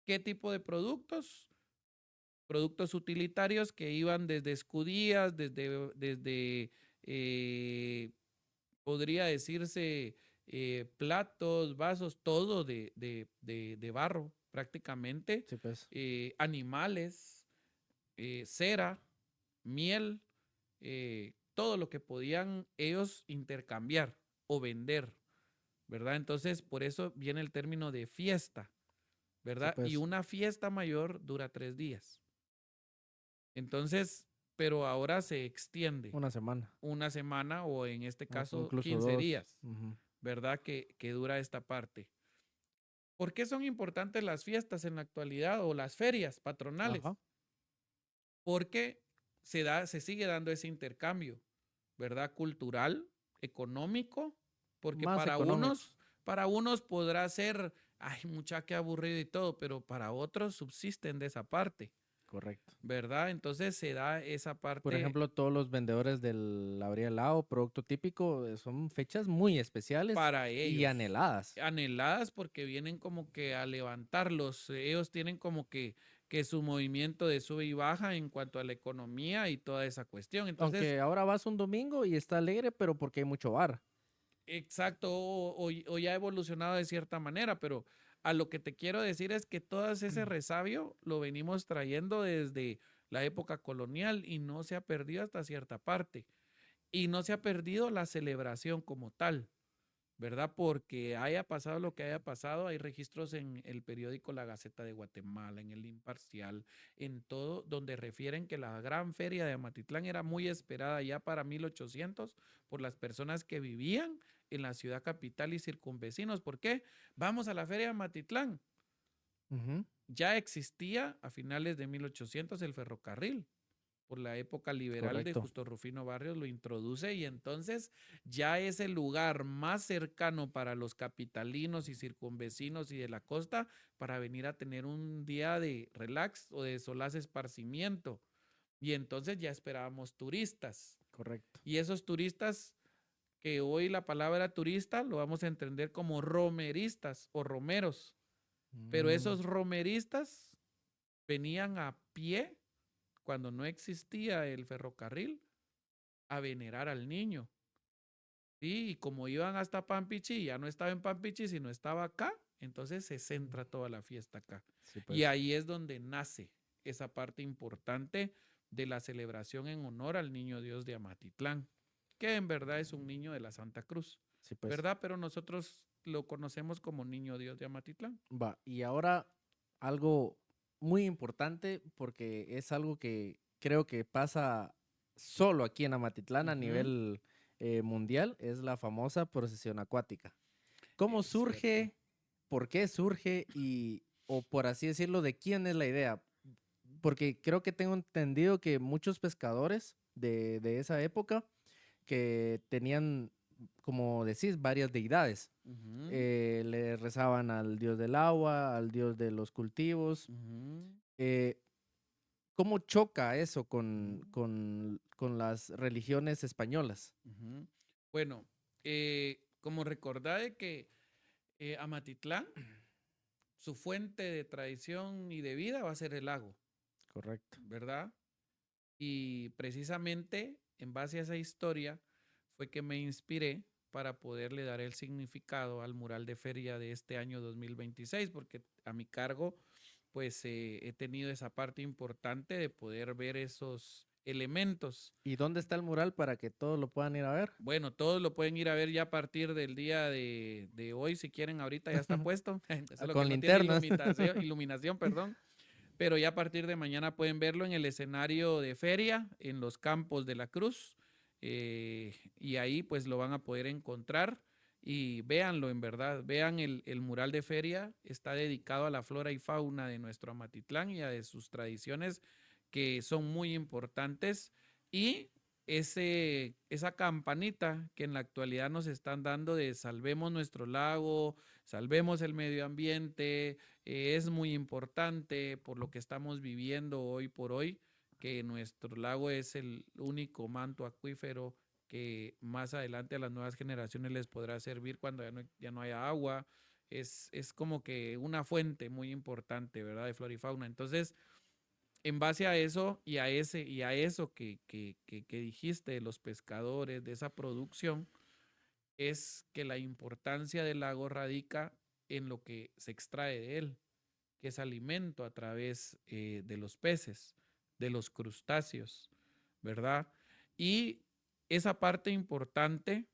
¿Qué tipo de productos? Productos utilitarios que iban desde escudías, desde podría decirse, platos, vasos, todo de barro prácticamente, Sí, pues. animales, cera, miel, todo lo que podían ellos intercambiar o vender, ¿verdad? Entonces, por eso viene el término de fiesta, Sí, ¿verdad? Y pues. una fiesta mayor dura 3 días. Entonces, pero ahora se extiende Una semana. una semana o en este O caso incluso 15 dos. días, Ujú. ¿verdad? Que dura esta parte. ¿Por qué son importantes las fiestas en la actualidad o las ferias patronales? Ajá. Porque se sigue dando ese intercambio, ¿verdad? Cultural, económico, porque Más económicos. para unos podrá ser, ay, mucha que aburrido y todo, pero para otros subsisten de esa parte, Correcto. ¿verdad? Entonces se da esa Por parte ejemplo, todos los vendedores del Abrielao, producto típico, son fechas muy especiales para y ellos. anheladas. Anheladas porque vienen como que a levantarlos. Ellos tienen como que su movimiento de sube y baja en cuanto a la economía y toda esa cuestión. Entonces, Aunque ahora vas un domingo y está alegre, pero porque hay mucho bar. exacto, o ya ha evolucionado de cierta manera, pero a lo que te quiero decir es que todo ese resabio lo venimos trayendo desde la época colonial y no se ha perdido hasta cierta parte. Y no se ha perdido la celebración como tal. ¿Verdad? Porque haya pasado lo que haya pasado, hay registros en el periódico La Gaceta de Guatemala, en el Imparcial, en todo, donde refieren que la gran feria de Amatitlán era muy esperada ya para 1800 por las personas que vivían en la ciudad capital y circunvecinos. ¿Por qué? Vamos a la feria de Amatitlán. Ujú. Ya existía a finales de 1800 el ferrocarril por la época liberal de Correcto. Justo Rufino Barrios, lo introduce y entonces ya es el lugar más cercano para los capitalinos y circunvecinos y de la costa para venir a tener un día de relax o de solaz esparcimiento. Y entonces ya esperábamos turistas. Correcto. Y esos turistas, que hoy la palabra turista lo vamos a entender como romeristas o romeros, pero Mm, esos romeristas venían a pie cuando no existía el ferrocarril a venerar al niño. Sí, y como iban hasta Pampichi, ya no estaba en Pampichi, sino estaba acá, entonces se centra toda la fiesta acá. sí, Y pues. ahí es donde nace esa parte importante de la celebración en honor al niño Dios de Amatitlán, que en verdad es un niño de la Santa Cruz, Sí, pues. ¿verdad? Pero nosotros lo conocemos como niño Dios de Amatitlán. Va. Y ahora algo muy importante porque es algo que creo que pasa solo aquí en Amatitlán a Ujú. nivel mundial, es la famosa procesión acuática. ¿Cómo Es cierto. surge? ¿Por qué surge? Y, o por así decirlo, ¿de quién es la idea? Porque creo que tengo entendido que muchos pescadores de esa época que tenían, como decís, varias deidades. Ujú, Le rezaban al dios del agua, al dios de los cultivos. ujú. eh, ¿Cómo choca eso con las religiones españolas? Ujú. Bueno, como recordá de que Amatitlán, su fuente de tradición y de vida va a ser el lago, Correcto. ¿verdad? Y precisamente en base a esa historia fue que me inspiré para poderle dar el significado al mural de feria de este año 2026, porque a mi cargo pues he tenido esa parte importante de poder ver esos elementos. ¿Y dónde está el mural para que todos lo puedan ir a ver? Bueno, todos lo pueden ir a ver ya a partir del día de hoy, si quieren, ahorita ya está puesto, solo que Con no tiene linternas. iluminación, perdón, pero ya a partir de mañana pueden verlo en el escenario de feria, en los campos de la Cruz, y ahí pues lo van a poder encontrar y véanlo en verdad, vean el mural de feria, está dedicado a la flora y fauna de nuestro Amatitlán y a de sus tradiciones que son muy importantes y esa campanita que en la actualidad nos están dando de salvemos nuestro lago, salvemos el medio ambiente, es muy importante por lo que estamos viviendo hoy por hoy, que nuestro lago es el único manto acuífero que más adelante a las nuevas generaciones les podrá servir cuando ya no haya agua. Es como que una fuente muy importante, ¿verdad? De flora y fauna. Entonces, en base a eso y a eso que dijiste de los pescadores, de esa producción, es que la importancia del lago radica en lo que se extrae de él, que es alimento a través de los peces, de los crustáceos, ¿verdad? Y esa parte importante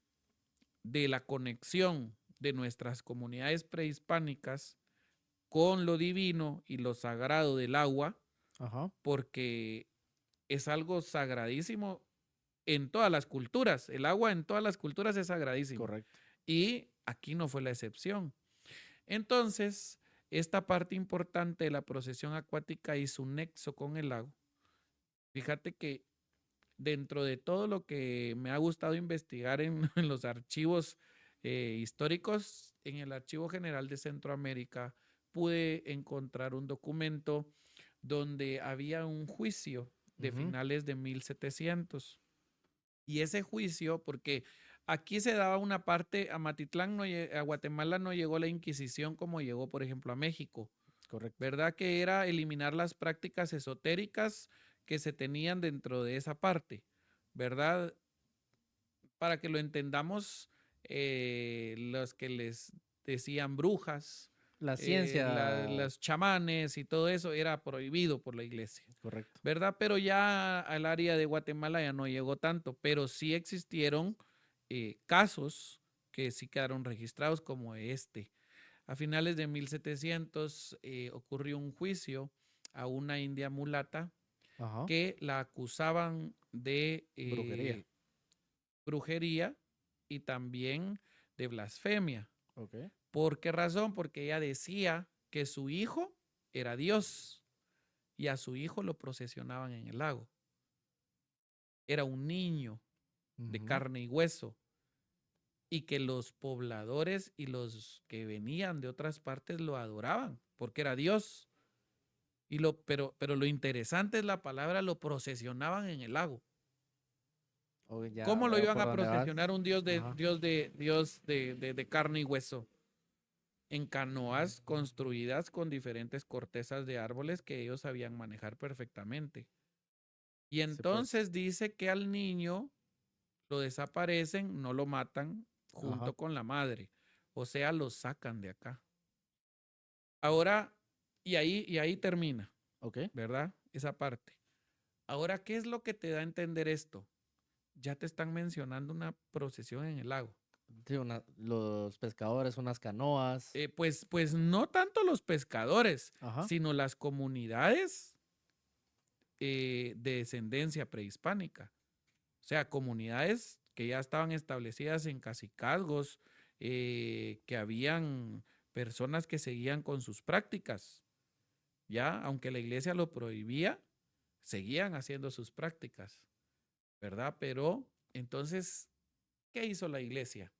de la conexión de nuestras comunidades prehispánicas con lo divino y lo sagrado del agua, Ajá, porque es algo sagradísimo en todas las culturas. El agua en todas las culturas es sagradísimo. correcto. Y aquí no fue la excepción. Entonces, esta parte importante de la procesión acuática y su nexo con el lago, fíjate que dentro de todo lo que me ha gustado investigar en, en los archivos históricos, en el Archivo General de Centroamérica, pude encontrar un documento donde había un juicio de finales de 1700. Y ese juicio, porque aquí se daba una parte, a Matitlán, a Guatemala no llegó la Inquisición como llegó, por ejemplo, a México. Correcto. ¿Verdad? Que era eliminar las prácticas esotéricas que se tenían dentro de esa parte, ¿verdad? Para que lo entendamos, los que les decían brujas, La ciencia. los chamanes y todo eso era prohibido por la iglesia, Correcto. ¿verdad? Pero ya al área de Guatemala ya no llegó tanto, pero sí existieron casos que sí quedaron registrados como este. A finales de 1700 ocurrió un juicio a una india mulata Ajá. que la acusaban de Brujería. brujería y también de blasfemia. Ok. ¿Por qué razón? Porque ella decía que su hijo era Dios y a su hijo lo procesionaban en el lago. Era un niño de carne y hueso y que los pobladores y los que venían de otras partes lo adoraban porque era Dios. Pero lo interesante es la palabra, lo procesionaban en el lago. Oh, ya ¿Cómo lo veo iban por a dónde vas. procesionar un Dios Ajá. de carne y hueso? En canoas construidas con diferentes cortezas de árboles que ellos sabían manejar perfectamente. Y Sí, pues. entonces dice que al niño lo desaparecen, no lo matan junto Ajá. con la madre. O sea, lo sacan de acá. Ahora, y ahí termina, Ok. ¿verdad? Esa parte. Ahora, ¿qué es lo que te da a entender esto? Ya te están mencionando una procesión en el lago. Sí, los pescadores, unas canoas. Pues no tanto los pescadores, Ajá. sino las comunidades de descendencia prehispánica. O sea, comunidades que ya estaban establecidas en cacicazgos, que habían personas que seguían con sus prácticas. Ya, aunque la iglesia lo prohibía, seguían haciendo sus prácticas, ¿verdad? Pero entonces, ¿qué hizo la iglesia?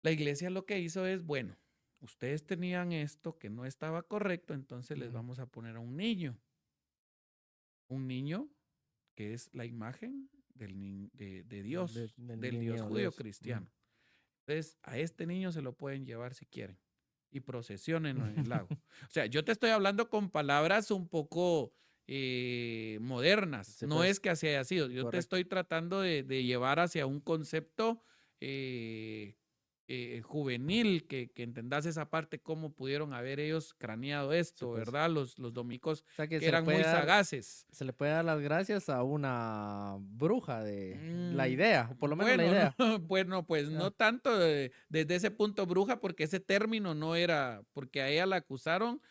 La iglesia lo que hizo es, bueno, ustedes tenían esto que no estaba correcto, entonces les vamos a poner a un niño. Un niño que es la imagen de Dios, del Dios niño judío Dios. cristiano. Entonces, a este niño se lo pueden llevar si quieren y procesionenlo en el lago. O sea, yo te estoy hablando con palabras un poco modernas. Sí, No pues. es que así haya sido. Yo te Correcto. estoy tratando de llevar hacia un concepto juvenil, que entendas esa parte, cómo pudieron haber ellos craneado esto, Sí, pues. ¿verdad? Los dominicos O sea que que eran muy sagaces. se le puede dar las gracias a una bruja de la Mm, idea, o por lo menos la Bueno, idea. no, bueno, pues no Ah, tanto desde ese punto bruja, porque ese término no era, porque a ella la acusaron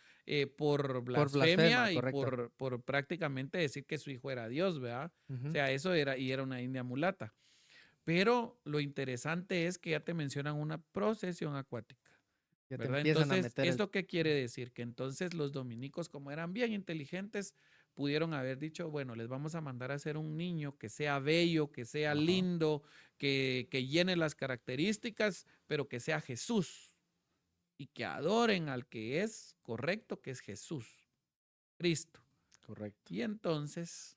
por por blasfema, blasfemia y correcto. por prácticamente decir que su hijo era Dios, ¿verdad? O Ujú. sea, eso era, y era una india mulata. Pero lo interesante es que ya te mencionan una procesión acuática, Ya te ¿verdad? empiezan a Entonces, meter el... ¿esto qué quiere decir? Que entonces los dominicos, como eran bien inteligentes, pudieron haber dicho, bueno, les vamos a mandar a hacer un niño que sea bello, que sea Ajá. lindo, que llene las características, pero que sea Jesús y que adoren al que es correcto, que es Jesús, Cristo. Correcto. Y entonces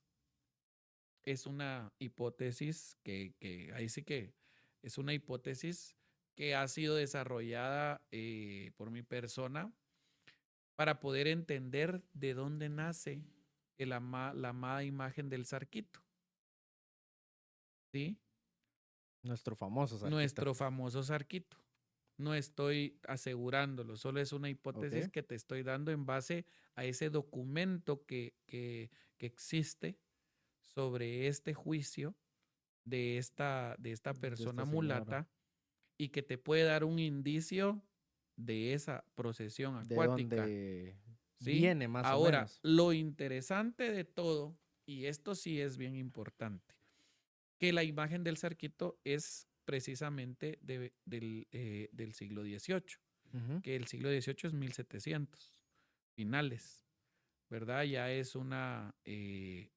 es una hipótesis que ahí sí que es una hipótesis que ha sido desarrollada por mi persona para poder entender de dónde nace la amada imagen del Zarquito, ¿sí? Nuestro famoso Zarquito. Nuestro famoso Zarquito. No estoy asegurándolo, solo es una hipótesis Ok. que te estoy dando en base a ese documento que existe sobre este juicio de esta De esta persona señora. mulata y que te puede dar un indicio de esa procesión De acuática, dónde ¿sí? viene más o Ahora, menos. lo interesante de todo, y esto sí es bien importante, que la imagen del cerquito es precisamente del siglo XVIII, que el siglo XVIII es 1700, finales, ¿verdad? Ya es una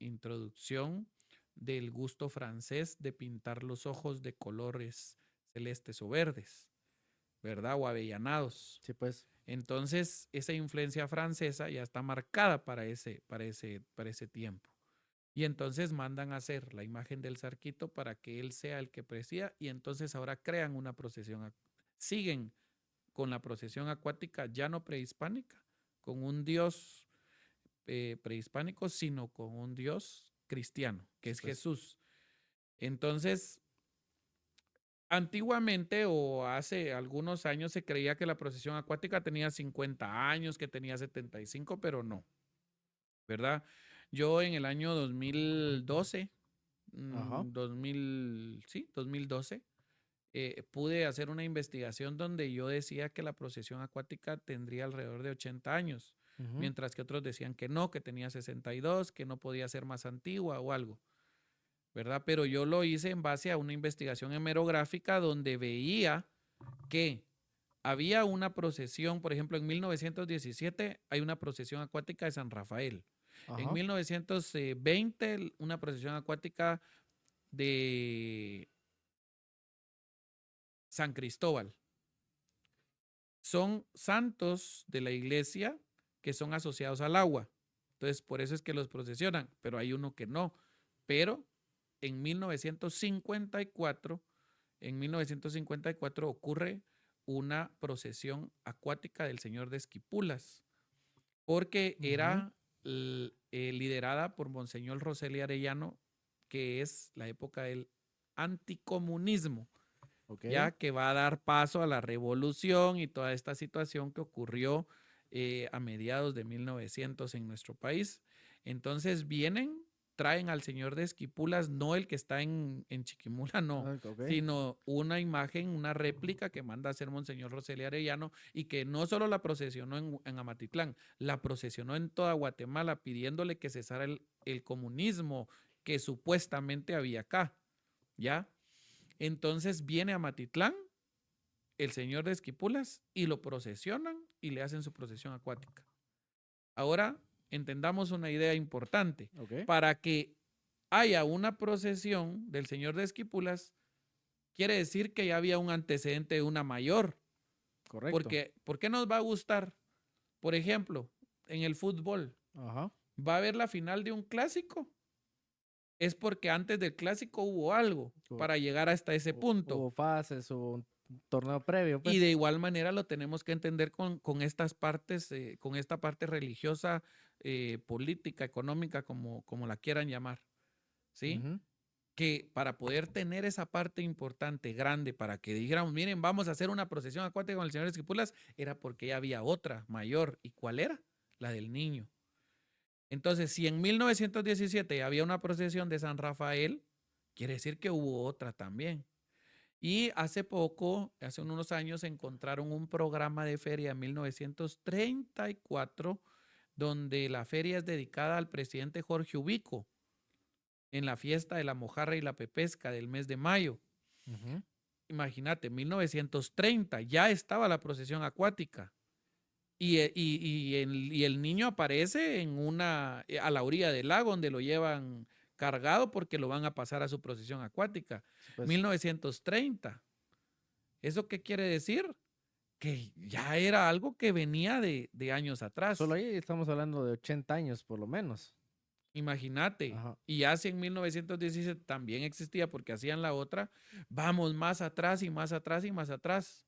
introducción del gusto francés de pintar los ojos de colores celestes o verdes, ¿verdad? O avellanados. Sí, pues. Entonces, esa influencia francesa ya está marcada para ese tiempo. Y entonces mandan a hacer la imagen del Zarquito para que él sea el que presida, y entonces ahora crean una procesión, siguen con la procesión acuática ya no prehispánica, con un dios prehispánico, sino con un dios cristiano, que es Pues. Jesús. Entonces, antiguamente o hace algunos años se creía que la procesión acuática tenía 50 años, que tenía 75, pero no, ¿verdad? Yo en el año 2012, Ajá. 2012, pude hacer una investigación donde yo decía que la procesión acuática tendría alrededor de 80 años, mientras que otros decían que no, que tenía 62, que no podía ser más antigua o algo, ¿verdad? Pero yo lo hice en base a una investigación hemerográfica donde veía que había una procesión, por ejemplo, en 1917 hay una procesión acuática de San Rafael. En Ajá. 1920 una procesión acuática de San Cristóbal. Son santos de la iglesia que son asociados al agua. Entonces, por eso es que los procesionan, pero hay uno que no. Pero en 1954, ocurre una procesión acuática del Señor de Esquipulas, porque era liderada por Monseñor Roseli Arellano, que es la época del anticomunismo, ya que va a dar paso a la revolución y toda esta situación que ocurrió a mediados de 1900 en nuestro país. Entonces traen al Señor de Esquipulas, no el que está en Chiquimula, no, sino una imagen, una réplica que manda a hacer Monseñor Roseli Arellano, y que no solo la procesionó en Amatitlán, la procesionó en toda Guatemala pidiéndole que cesara el comunismo que supuestamente había acá, ¿ya? Entonces viene a Amatitlán el Señor de Esquipulas y lo procesionan y le hacen su procesión acuática. Ahora entendamos una idea importante. Para que haya una procesión del Señor de Esquipulas, quiere decir que ya había un antecedente de una mayor. Correcto. Porque, ¿por qué nos va a gustar? Por ejemplo, en el fútbol, va a haber la final de un clásico. Es porque antes del clásico hubo algo para llegar hasta ese punto. Hubo fases, hubo un torneo previo. Pues. Y de igual manera lo tenemos que entender con estas partes, con esta parte religiosa, política, económica, como la quieran llamar, ¿sí? Que para poder tener esa parte importante, grande, para que dijéramos, miren, vamos a hacer una procesión acuática con el Señor Esquipulas, era porque ya había otra mayor. ¿Y cuál era? La del niño. Entonces, si en 1917 había una procesión de San Rafael, quiere decir que hubo otra también. Y hace unos años, encontraron un programa de feria en 1934, donde la feria es dedicada al presidente Jorge Ubico, en la fiesta de la mojarra y la pepesca del mes de mayo. Imagínate, 1930 ya estaba la procesión acuática. Y el niño aparece a la orilla del lago, donde lo llevan cargado porque lo van a pasar a su procesión acuática. Pues. 1930. ¿Eso qué quiere decir? Que ya era algo que venía de años atrás. Solo ahí estamos hablando de 80 años por lo menos. Imagínate. Y hace en 1917 también existía, porque hacían la otra. Vamos más atrás y más atrás y más atrás.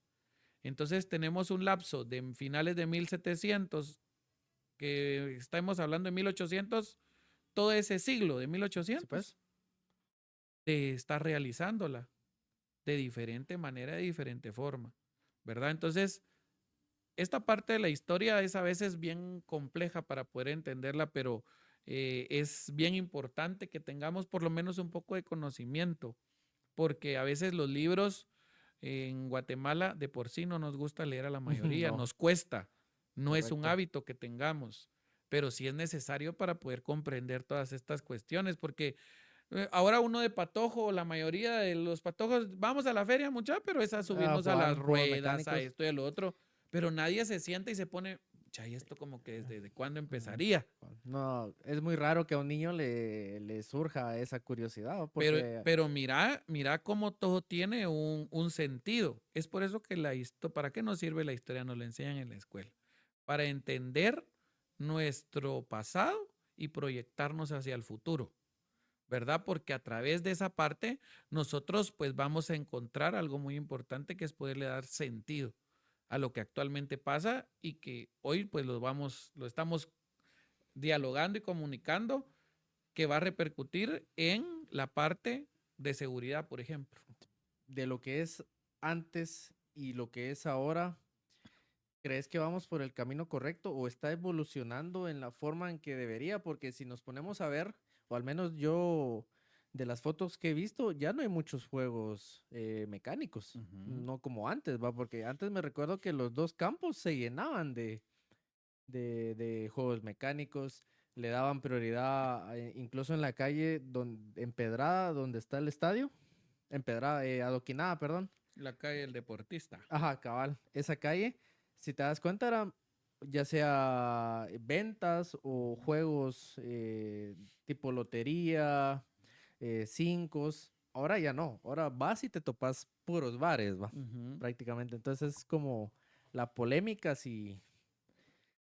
Entonces tenemos un lapso de finales de 1700, que estamos hablando de 1800, todo ese siglo de 1800, sí, pues, de estar realizándola de diferente manera, de diferente forma, ¿verdad? Entonces, esta parte de la historia es a veces bien compleja para poder entenderla, pero es bien importante que tengamos por lo menos un poco de conocimiento, porque a veces los libros en Guatemala de por sí no nos gusta leer a la mayoría, nos cuesta, no es un hábito que tengamos, pero sí es necesario para poder comprender todas estas cuestiones, porque Ahora uno de patojo, la mayoría de los patojos, vamos a la feria, mucha, pero es a subirnos a jugar las juegos ruedas, a mecánicos. esto y a lo otro. Pero nadie se sienta y se pone, ¿y esto como que desde cuándo Ujú. empezaría? No, es muy raro que a un niño le surja esa curiosidad, ¿no? Porque, Pero mira cómo todo tiene un sentido. Es por eso que ¿para qué nos sirve la historia? Nos la enseñan en la escuela. Para entender nuestro pasado y proyectarnos hacia el futuro, ¿verdad? Porque a través de esa parte nosotros pues vamos a encontrar algo muy importante que es poderle dar sentido a lo que actualmente pasa y que hoy pues lo estamos dialogando y comunicando que va a repercutir en la parte de seguridad, por ejemplo. de lo que es antes y lo que es ahora, ¿crees que vamos por el camino correcto o está evolucionando en la forma en que debería? Porque si nos ponemos a ver, o al menos yo de las fotos que he visto, ya no hay muchos juegos mecánicos, Ujú. no como antes, ¿va? Porque antes me recuerdo que los dos campos se llenaban de juegos mecánicos, le daban prioridad, incluso en la calle empedrada, donde está el estadio, empedrada, adoquinada, perdón. La calle del deportista. Ajá, cabal. Esa calle, si te das cuenta, era ya sea ventas o juegos tipo lotería, cincos. Ahora ya no. Ahora vas y te topas puros bares, va, Ujú. prácticamente. Entonces es como la polémica si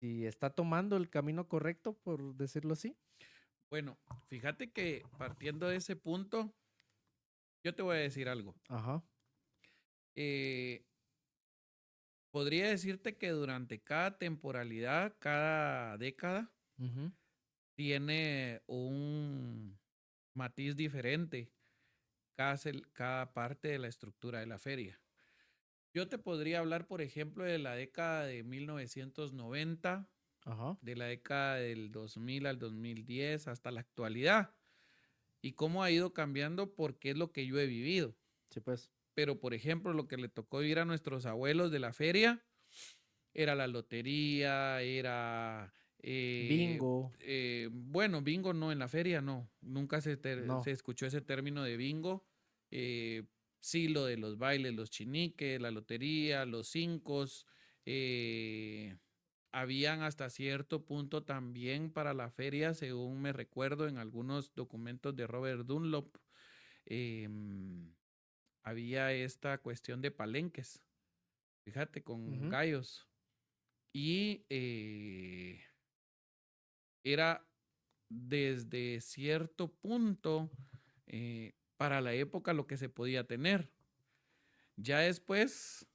está tomando el camino correcto, por decirlo así. Bueno, fíjate que partiendo de ese punto, yo te voy a decir algo. Ajá. Eh, Podría decirte que durante cada temporalidad, cada década, Ujú. tiene un matiz diferente cada parte de la estructura de la feria. Yo te podría hablar, por ejemplo, de la década de 1990, Ajá. de la década del 2000 al 2010 hasta la actualidad y cómo ha ido cambiando porque es lo que yo he vivido. Sí, pues. Pero, por ejemplo, lo que le tocó vivir a nuestros abuelos de la feria era la lotería, era... Bingo. bueno, bingo no, en la feria no, nunca No. se escuchó ese término de bingo. Eh, sí, lo de los bailes, los chiniques, la lotería, los cincos. Habían hasta cierto punto también para la feria, según me recuerdo en algunos documentos de Robert Dunlop, em, había esta cuestión de palenques, fíjate, con Ujú. gallos. Y era desde cierto punto para la época lo que se podía tener. Ya después,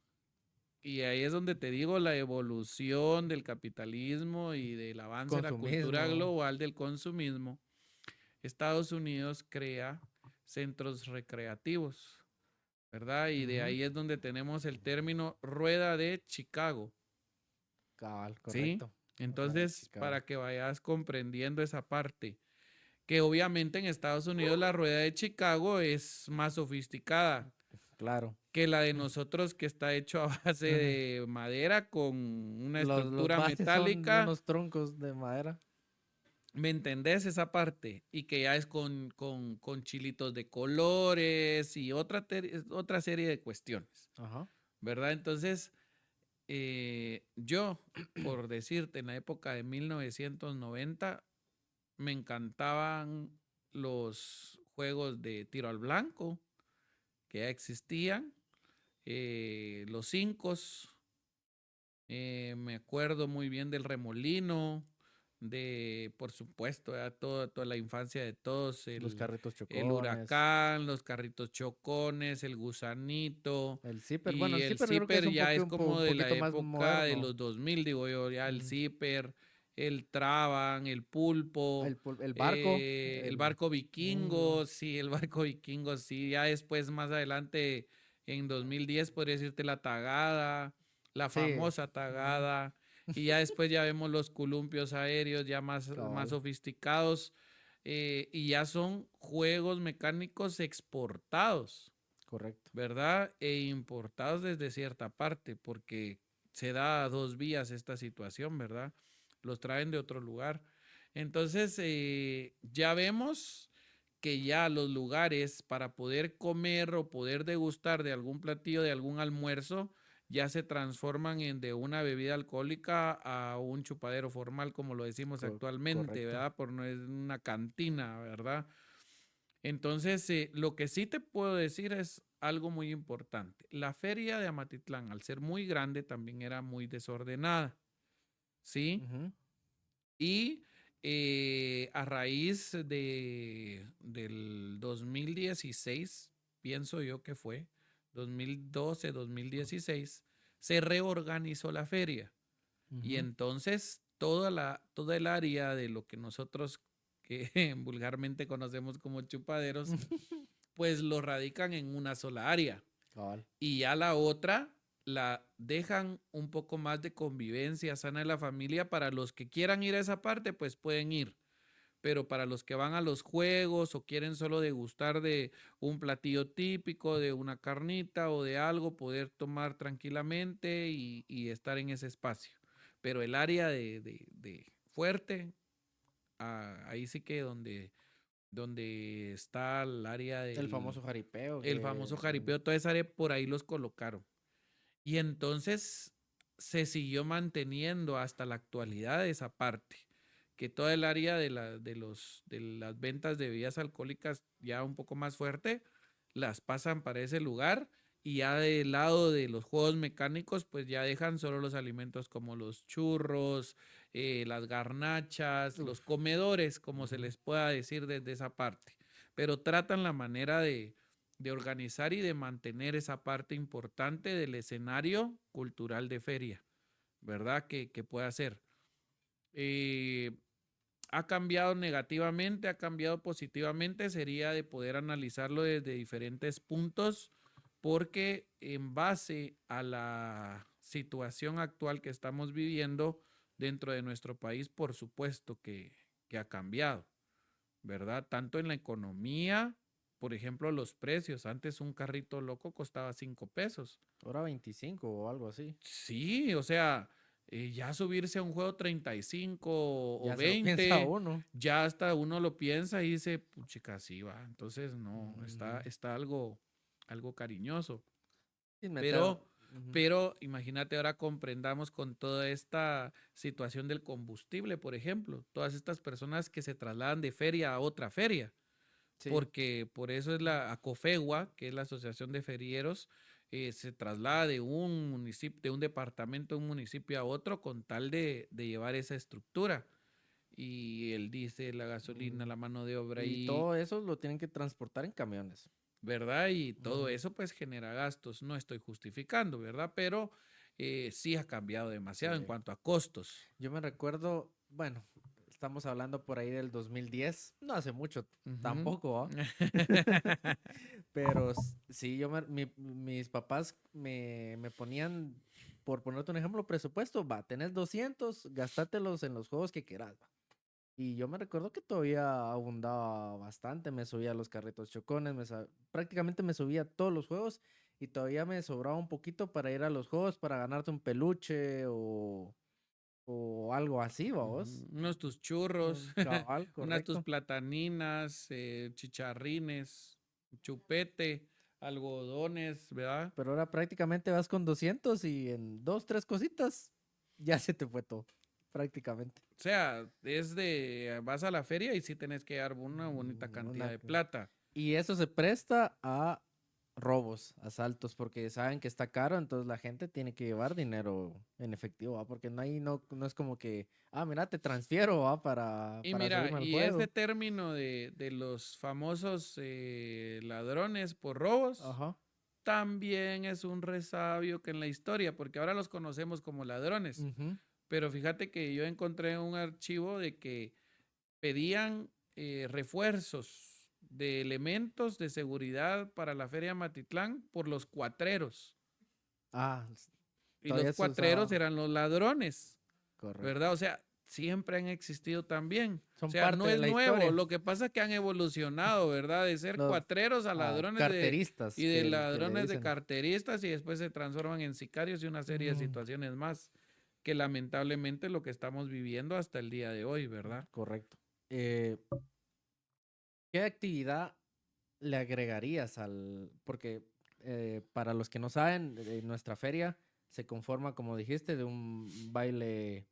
y ahí es donde te digo la evolución del capitalismo y del avance de la cultura Consumismo. global del consumismo, Estados Unidos crea centros recreativos, ¿verdad? Y de Ujú. ahí es donde tenemos el término rueda de Chicago, Cabal, ¿sí? correcto. Rueda de Entonces, Chicago. para que vayas comprendiendo esa parte, que obviamente en Estados Unidos la rueda de Chicago es más sofisticada Claro. que la de nosotros que está hecho a base Ujú. de madera con una Los estructura bases son metálica. unos troncos de madera. ¿Me entendés esa parte? Y que ya es con chilitos de colores y otra serie de cuestiones, Ajá. ¿verdad? Entonces, yo, por decirte, en la época de 1990, me encantaban los juegos de tiro al blanco que ya existían, los cinco, me acuerdo muy bien del remolino, de, por supuesto, toda la infancia de todos, Los carritos el chocones. huracán, los carritos chocones, el gusanito, El zipper. Bueno, y el el zipper creo que es zipper ya es un como de la poquito más época de moderno. los 2000 digo yo, ya el Mm. zipper, el traban, el pulpo, El barco. el El... barco Mm, vikingo, sí, el barco vikingo, sí, ya después más adelante en 2010 podría decirte la tagada, la sí. famosa Ujú. tagada, y ya después ya vemos los columpios aéreos ya más Cabal. sofisticados, y ya son juegos mecánicos exportados, Correcto. ¿verdad? E importados desde cierta parte, porque se da a dos vías esta situación, ¿verdad? Los traen de otro lugar. Entonces, ya vemos que ya los lugares para poder comer o poder degustar de algún platillo, de algún almuerzo, ya se transforman de una bebida alcohólica a un chupadero formal, como lo decimos actualmente, Correcto. ¿verdad? Por no es una cantina, ¿verdad? Entonces, lo que sí te puedo decir es algo muy importante. La feria de Amatitlán, al ser muy grande, también era muy desordenada, ¿sí? Ujú. Y a raíz del 2016, pienso yo que fue, 2012, 2016, se reorganizó la feria. Y Ujú. entonces toda el área de lo que nosotros que vulgarmente conocemos como chupaderos, pues lo radican en una sola área. Cabal. Y ya la otra la dejan un poco más de convivencia sana en la familia. Para los que quieran ir a esa parte, pues pueden ir. Pero para los que van a los juegos o quieren solo degustar de un platillo típico, de una carnita o de algo, poder tomar tranquilamente y estar en ese espacio. Pero el área de fuerte, ahí sí que donde está el área El famoso jaripeo el famoso que... jaripeo, toda esa área por ahí los colocaron. Y entonces se siguió manteniendo hasta la actualidad esa parte, que toda el área de las ventas de bebidas alcohólicas ya un poco más fuerte, las pasan para ese lugar y ya del lado de los juegos mecánicos, pues ya dejan solo los alimentos como los churros, las garnachas, los Uf. comedores, como se Ujú. les pueda decir desde esa parte. Pero tratan la manera de organizar y de mantener esa parte importante del escenario cultural de feria, ¿verdad? Que pueda ser. Eh, ha cambiado negativamente, ha cambiado positivamente, sería de poder analizarlo desde diferentes puntos, porque en base a la situación actual que estamos viviendo dentro de nuestro país, por supuesto que ha cambiado. ¿Verdad? Tanto en la economía, por ejemplo, los precios. Antes un carrito loco costaba 5 pesos. Ahora 25 o algo así. Sí, o sea, ya subirse a un juego 35 o Ya se lo piensa 20, uno. ya hasta uno lo piensa y dice, puchica, sí va. Entonces, no, Ujú. está algo cariñoso. Sin meter... Pero, Ujú. pero imagínate ahora comprendamos con toda esta situación del combustible, por ejemplo, todas estas personas que se trasladan de feria a otra feria, Sí. porque por eso es la ACOFEGUA, que es la Asociación de Ferieros, se traslada de un municipio, de un departamento, de un municipio a otro con tal de llevar esa estructura. Y él dice la gasolina, Mm. la mano de obra Y y, todo eso lo tienen que transportar en camiones. ¿verdad? Y todo Ujú. eso pues genera gastos. No estoy justificando, ¿verdad? Pero sí ha cambiado demasiado en Sí. cuanto a costos. Yo me recuerdo, bueno, estamos hablando por ahí del 2010, no hace mucho Ujú. tampoco, ¿ah? Pero sí, mis papás me ponían, por ponerte un ejemplo, presupuesto, va, tenés 200, gastátelos en los juegos que quieras, va. Y yo me recuerdo que todavía abundaba bastante, me subía a los carritos chocones, prácticamente me subía a todos los juegos y todavía me sobraba un poquito para ir a los juegos para ganarte un peluche o algo así, vos. Unos tus churros, Cabal, unas tus correcto. plataninas, chicharrines, chupete, algodones, ¿verdad? Pero ahora prácticamente vas con 200 y en dos, tres cositas ya se te fue todo, prácticamente. O sea, vas a la feria y sí tenés que dar una bonita Mm, cantidad de plata. Y eso se presta a robos, asaltos, porque saben que está caro, entonces la gente tiene que llevar dinero en efectivo, ¿va? Porque no es como que, mira, te transfiero, ¿va? Y Para mira, subirme al y ese juego. término de los famosos ladrones por robos Ajá. también es un resabio que en la historia, porque ahora los conocemos como ladrones. Ujú. Pero fíjate que yo encontré un archivo de que pedían refuerzos de elementos de seguridad para la Feria Matitlán por los cuatreros. Ah, Y los todavía se cuatreros usaba. eran los ladrones, Correcto. ¿verdad? O sea, siempre han existido también. O Son sea, parte no de es la nuevo. historia. Lo que pasa es que han evolucionado, ¿verdad? De ser Los cuatreros a ladrones carteristas y de que le ladrones de dicen. carteristas y después se transforman en sicarios y una serie de Mm, situaciones más que lamentablemente es lo que estamos viviendo hasta el día de hoy, ¿verdad? correcto. Eh, ¿Qué actividad le agregarías porque para los que no saben, nuestra feria se conforma, como dijiste, de un baile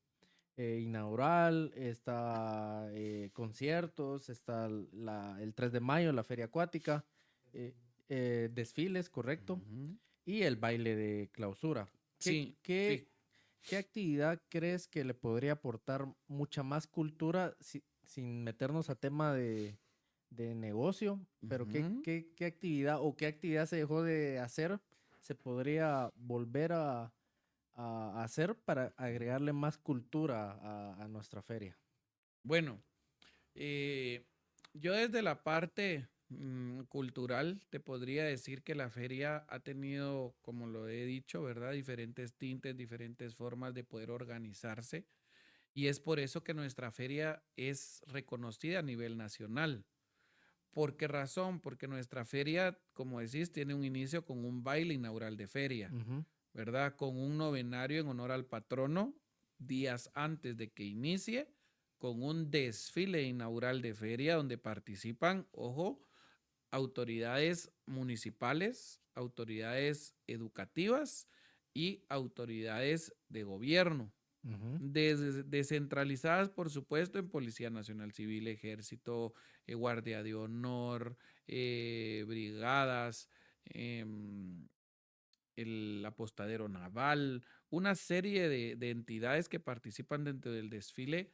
inaugural, está conciertos, está el 3 de mayo, la feria acuática, eh, desfiles, correcto, Ujú. y el baile de clausura. ¿Qué, Sí, qué, sí. qué actividad crees que le podría aportar mucha más cultura sin meternos a tema de negocio? Pero Ujú. qué actividad o qué actividad se dejó de hacer se podría volver a hacer para agregarle más cultura a nuestra feria? Bueno, yo desde la parte cultural te podría decir que la feria ha tenido, como lo he dicho, ¿verdad? Diferentes tintes, diferentes formas de poder organizarse. Y es por eso que nuestra feria es reconocida a nivel nacional. ¿Por qué razón? Porque nuestra feria, como decís, tiene un inicio con un baile inaugural de feria, Ujú, ¿verdad? Con un novenario en honor al patrono días antes de que inicie, con un desfile inaugural de feria donde participan, ojo, autoridades municipales, autoridades educativas y autoridades de gobierno ujú. descentralizadas, por supuesto, en Policía Nacional Civil, Ejército, Guardia de Honor, brigadas, em, el apostadero naval, una serie de entidades que participan dentro del desfile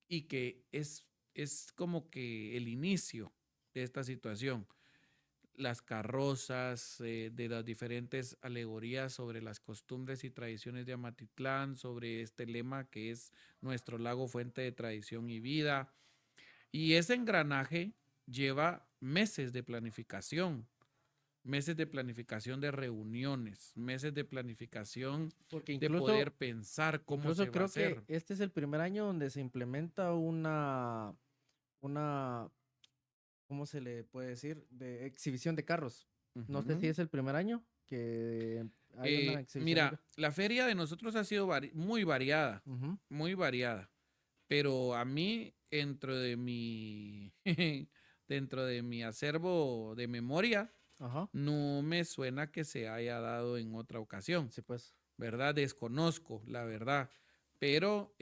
y que es como que el inicio de esta situación. Las carrozas, de las diferentes alegorías sobre las costumbres y tradiciones de Amatitlán, sobre este lema que es nuestro lago fuente de tradición y vida. Y ese engranaje lleva meses de planificación de reuniones, meses de planificación Porque de poder pensar cómo se incluso va a creo que hacer. este es el primer año donde se implementa una, ¿cómo se le puede decir? De exhibición de carros. No sé si Ujú. es el primer año que hay una exhibición de Mira, carros. la feria de nosotros ha sido Ujú, muy variada. Pero a mí, dentro de mi acervo de memoria, ajá, no me suena que se haya dado en otra ocasión, sí, pues. ¿verdad? Desconozco, la verdad, pero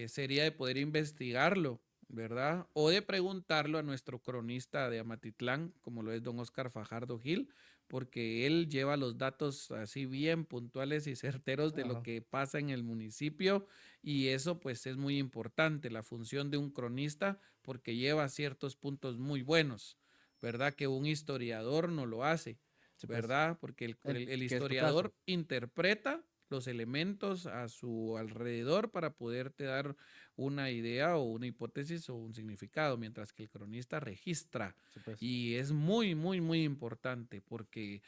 sería de poder investigarlo, ¿verdad? O de preguntarlo a nuestro cronista de Amatitlán, como lo es don Oscar Fajardo Gil, porque él lleva los datos así bien puntuales y certeros de lo Ajá, que pasa en el municipio y eso pues es muy importante, la función de un cronista, porque lleva ciertos puntos muy buenos, ¿verdad? Que un historiador no lo hace, sí, pues. ¿verdad? Porque el ¿Qué es tu caso? historiador interpreta los elementos a su alrededor para poderte dar una idea o una hipótesis o un significado, mientras que el cronista registra. Sí, pues. Y es muy, muy, muy importante porque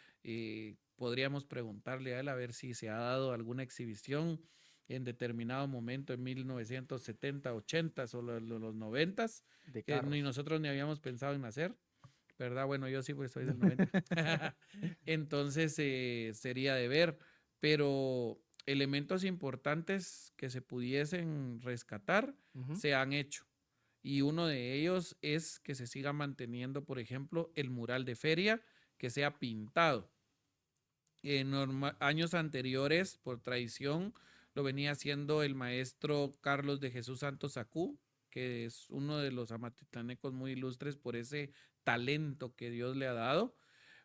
podríamos preguntarle a él a ver si se ha dado alguna exhibición en determinado momento en 1970, 80 o los 90, De que ni carros. nosotros ni habíamos pensado en hacer. ¿Verdad? Bueno, yo sí, pues soy del 90. Entonces sería de ver, pero elementos importantes que se pudiesen rescatar Ujú, se han hecho. Y uno de ellos es que se siga manteniendo, por ejemplo, el mural de feria, que sea pintado. En años anteriores, por tradición, lo venía haciendo el maestro Carlos de Jesús Santos Sacú, que es uno de los amatitlanecos muy ilustres por ese talento que Dios le ha dado.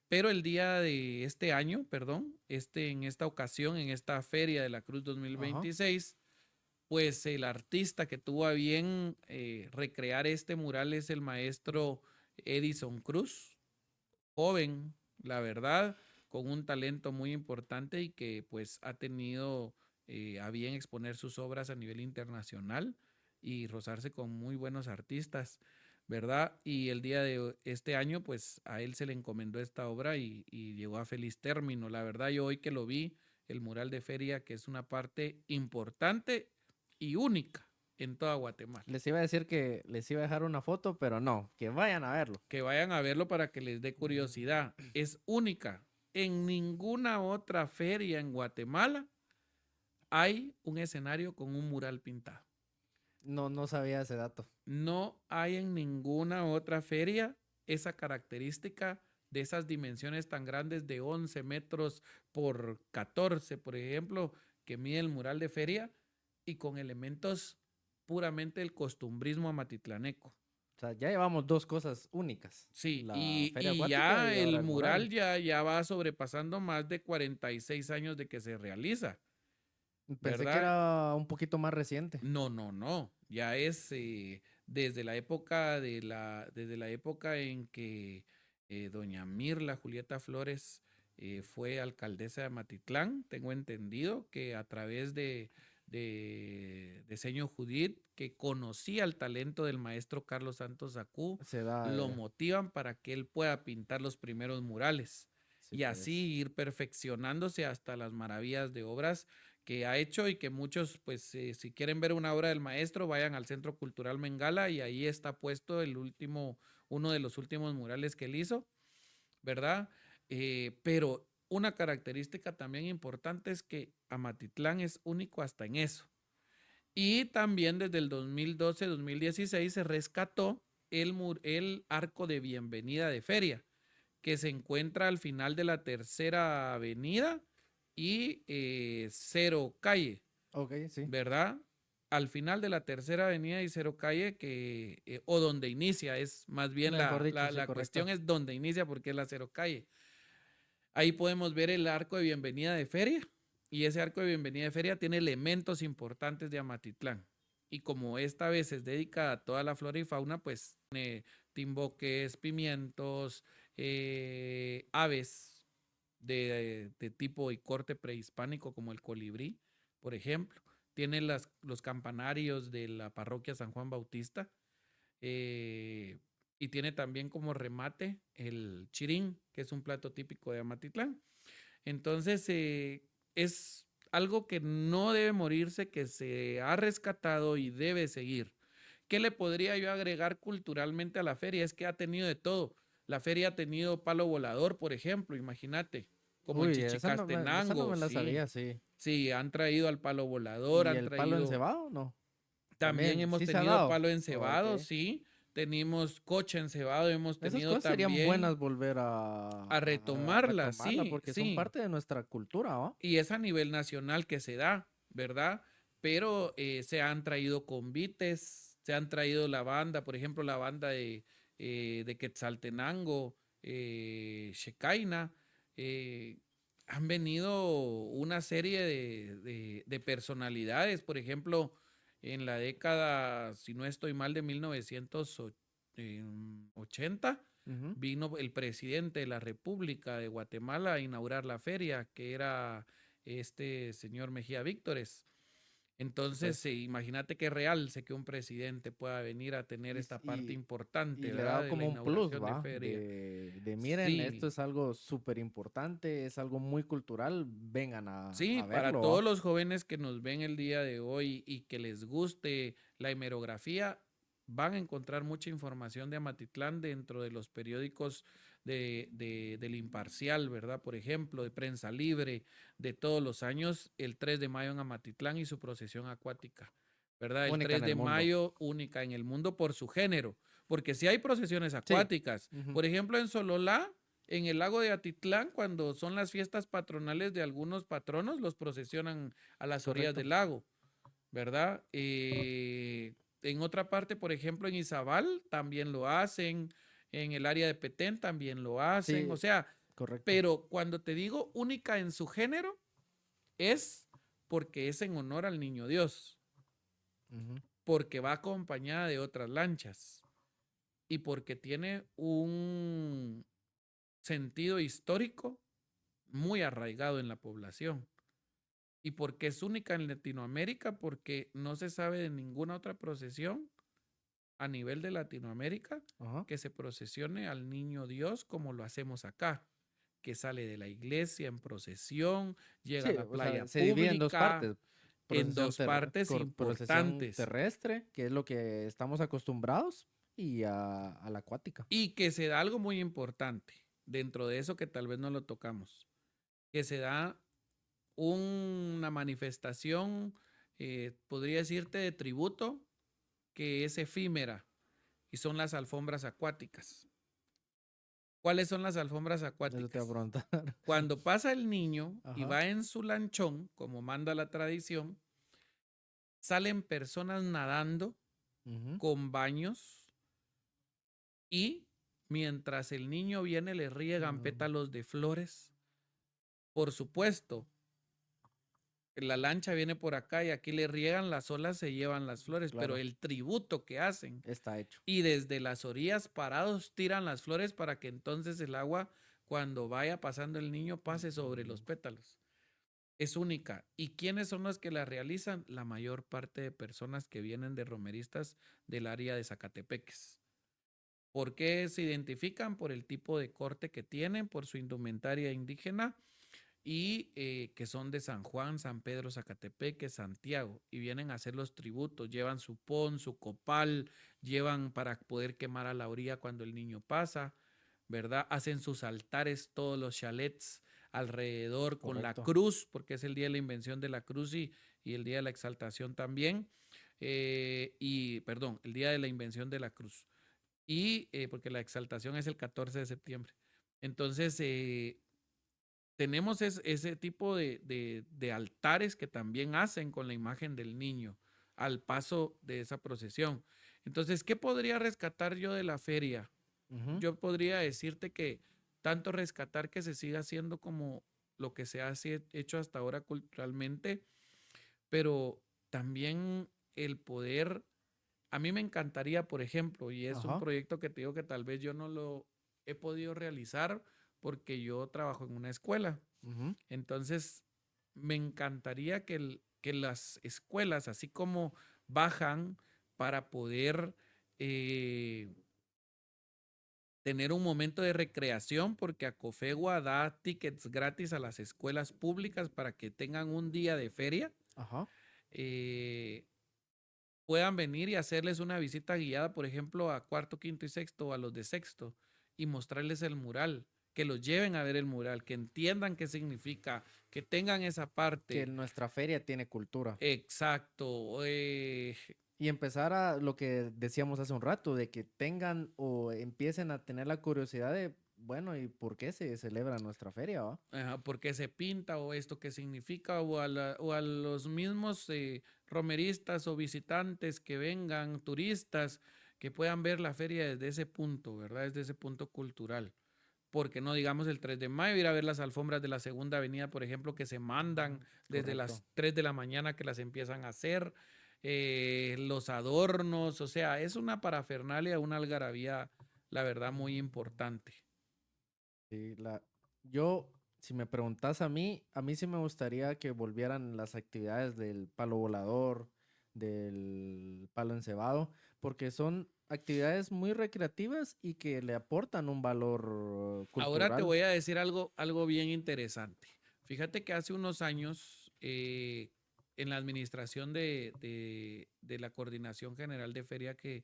Pero el día de este año, perdón, en esta ocasión, en esta Feria de la Cruz ajá. 2026, pues el artista que tuvo a bien recrear este mural es el maestro Edison Cruz, joven, la verdad, con un talento muy importante y que pues ha tenido a bien exponer sus obras a nivel internacional y rozarse con muy buenos artistas, ¿verdad? Y el día de este año pues a él se le encomendó esta obra y llegó a feliz término. La verdad yo hoy que lo vi, el mural de feria, que es una parte importante y única en toda Guatemala. Les iba a decir que les iba a dejar una foto, pero no, que vayan a verlo. Que vayan a verlo para que les dé curiosidad. Es única. En ninguna otra feria en Guatemala hay un escenario con un mural pintado. No, no sabía ese dato. No hay en ninguna otra feria esa característica de esas dimensiones tan grandes de 11 metros por 14, por ejemplo, que mide el mural de feria y con elementos puramente del costumbrismo amatitlaneco. O sea, ya llevamos dos cosas únicas. Sí, La feria y acuática ya y ahora el el mural mural. ya va sobrepasando más de 46 años de que se realiza, Pensé que ¿verdad? era un poquito más reciente. No, no, no. Ya es desde la época desde la época en que doña Mirla Julieta Flores fue alcaldesa de Amatitlán. Tengo entendido que a través de Señor Judith, que conocía el talento del maestro Carlos Santos Acú, Se da, lo motivan para que él pueda pintar los primeros murales sí, y así pues. ir perfeccionándose hasta las maravillas de obras que ha hecho y que muchos, pues, si quieren ver una obra del maestro, vayan al Centro Cultural Mengala y ahí está puesto uno de los últimos murales que él hizo, ¿verdad? Pero una característica también importante es que Amatitlán es único hasta en eso. Y también desde el 2012-2016 se rescató el arco de bienvenida de feria que se encuentra al final de la Tercera Avenida y Cero Calle, Ok, sí. ¿verdad? Al final de la Tercera Avenida y Cero Calle, o donde inicia, es más bien Mejor dicho, sí, la correcto. cuestión es donde inicia porque es la Cero Calle. Ahí podemos ver el arco de bienvenida de feria y ese arco de bienvenida de feria tiene elementos importantes de Amatitlán. Y como esta vez es dedicada a toda la flora y fauna, pues tiene timboques, pimientos, aves de tipo y corte prehispánico como el colibrí, por ejemplo. Tiene los campanarios de la parroquia San Juan Bautista, eh, y tiene también como remate el chirín, que es un plato típico de Amatitlán. Entonces, es algo que no debe morirse, que se ha rescatado y debe seguir. ¿Qué le podría yo agregar culturalmente a la feria? Es que ha tenido de todo. La feria ha tenido palo volador, por ejemplo, imagínate, como el Uy, esa no Chichicastenango, me la sí. sabía, sí. Sí, han traído al palo volador, ¿Y han el palo traído. encebado? No. También También, hemos sí se ha tenido dado. palo Ok. encebado, sí. Tenemos coche encebado, hemos Esas tenido cosas serían buenas también volver a a retomarla, retomarla sí, porque son sí. parte de nuestra cultura, ¿va? Y es a nivel nacional que se da, ¿verdad? Pero se han traído convites, se han traído la banda, por ejemplo, la banda de Quetzaltenango, Shekinah, eh, han venido una serie de personalidades, por ejemplo, en la década, si no estoy mal, de 1980 Ujú. vino el presidente de la República de Guatemala a inaugurar la feria, que era este señor Mejía Víctores. Sí, Entonces, pues. imagínate qué real sé que un presidente pueda venir a tener Y, s- esta parte y, importante, y le ¿verdad? da De la como un plus, inauguración de ¿va? feria. De miren, esto Sí, es algo súper importante, es algo muy cultural, vengan sí, a para verlo, todos ¿va? los jóvenes que nos ven el día de hoy y que les guste la hemerografía, van a encontrar mucha información de Amatitlán dentro de los periódicos del Imparcial, ¿verdad? Por ejemplo, de Prensa Libre, de todos los años, el 3 de mayo en Amatitlán y su procesión acuática, ¿verdad? El Única 3 en el de mundo. mayo, única en el mundo por su género, porque si hay procesiones Sí. acuáticas, Ujú. por ejemplo, en Sololá, en el lago de Atitlán, cuando son las fiestas patronales de algunos patronos, los procesionan a las orillas Correcto. del lago, ¿verdad? En otra parte, por ejemplo, en Izabal también lo hacen, en el área de Petén también lo hacen, o Sí, sea, correcto. pero cuando te digo única en su género, es porque es en honor al niño Dios, Ujú. porque va acompañada de otras lanchas y porque tiene un sentido histórico muy arraigado en la población. ¿Y por qué es única en Latinoamérica? Porque no se sabe de ninguna otra procesión a nivel de Latinoamérica Ajá. que se procesione al niño Dios como lo hacemos acá, que sale de la iglesia en procesión, llega a Sí, la o playa sea, se divide en dos pública, partes. en dos partes Procesión importantes, terrestre, que es lo que estamos acostumbrados, y a la acuática. y que se da algo muy importante dentro de eso que tal vez no lo tocamos, que se da una manifestación, podría decirte, de tributo que es efímera y son las alfombras acuáticas. ¿Cuáles son las alfombras Eso te voy a acuáticas? preguntar. Cuando pasa el niño y Ajá. va en su lanchón, como manda la tradición, salen personas nadando Ujú. con baños y mientras el niño viene le riegan Mm, pétalos de flores. Por supuesto, la lancha viene por acá y aquí le riegan las olas, se llevan las flores, pero claro, el tributo que hacen está hecho. y desde las orillas parados tiran las flores para que entonces el agua, cuando vaya pasando el niño, pase sobre los Mm, pétalos. Es única. ¿Y quiénes son los que la realizan? La mayor parte de personas que vienen de romeristas del área de Zacatepeques. ¿Por qué se identifican? Por el tipo de corte que tienen, por su indumentaria indígena y que son de San Juan, San Pedro, Zacatepeque, Santiago, y vienen a hacer los tributos, llevan su pon, su copal, llevan para poder quemar a la orilla cuando el niño pasa, ¿verdad? Hacen sus altares, todos los chalets alrededor con la correcto. cruz, porque es el día de la invención de la cruz y el día de la exaltación también, perdón, el día de la invención de la cruz, y porque la exaltación es el 14 de septiembre. Entonces, tenemos ese tipo de altares que también hacen con la imagen del niño al paso de esa procesión. Entonces, ¿qué podría rescatar yo de la feria? Ujú. Yo podría decirte que tanto rescatar que se siga haciendo como lo que se ha hecho hasta ahora culturalmente, pero también el poder, a mí me encantaría, por ejemplo, y es un Ajá. proyecto que te digo que tal vez yo no lo he podido realizar porque yo trabajo en una escuela. Ujú. Entonces, me encantaría que las escuelas, así como bajan para poder eh, tener un momento de recreación, porque Acofegua da tickets gratis a las escuelas públicas para que tengan un día de feria, Ajá. eh, puedan venir y hacerles una visita guiada, por ejemplo, a cuarto, quinto y sexto, o a los de sexto, y mostrarles el mural, que los lleven a ver el mural, que entiendan qué significa, que tengan esa Que parte. nuestra feria tiene cultura. Exacto. Y empezar a lo que decíamos hace un rato, de que tengan o empiecen a tener la curiosidad de, bueno, ¿y por qué se celebra nuestra feria, va? ¿Por qué se pinta o esto qué significa? O a los mismos romeristas o visitantes que vengan, turistas, que puedan ver la feria desde ese punto, ¿verdad? Desde ese punto cultural. Porque no digamos el 3 de mayo, ir a ver las alfombras de la Segunda Avenida, por ejemplo, que se mandan desde Correcto. las 3 de la mañana que las empiezan a hacer, los adornos, o sea, es una parafernalia, una algarabía, la verdad, muy importante. Sí, yo, si me preguntas a mí sí me gustaría que volvieran las actividades del palo volador, del palo encebado, porque son actividades muy recreativas y que le aportan un valor Ahora te cultural. voy a decir algo bien interesante. Fíjate que hace unos años, en la administración de la Coordinación General de Feria que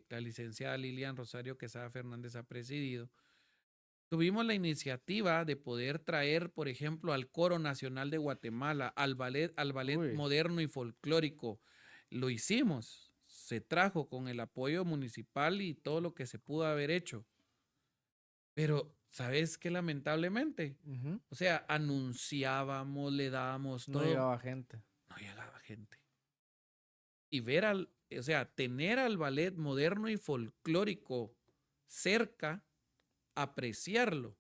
la licenciada Lilian Rosario Quesada Fernández ha presidido, tuvimos la iniciativa de poder traer, por ejemplo, al Coro Nacional de Guatemala, al ballet Uy, moderno y folclórico. Lo hicimos, se trajo con el apoyo municipal y todo lo que se pudo haber hecho. Pero, ¿sabes qué? Lamentablemente, ujú, o sea, anunciábamos, le dábamos no todo, llegaba gente. no llegaba gente. Y ver o sea, tener al ballet moderno y folclórico cerca, apreciarlo,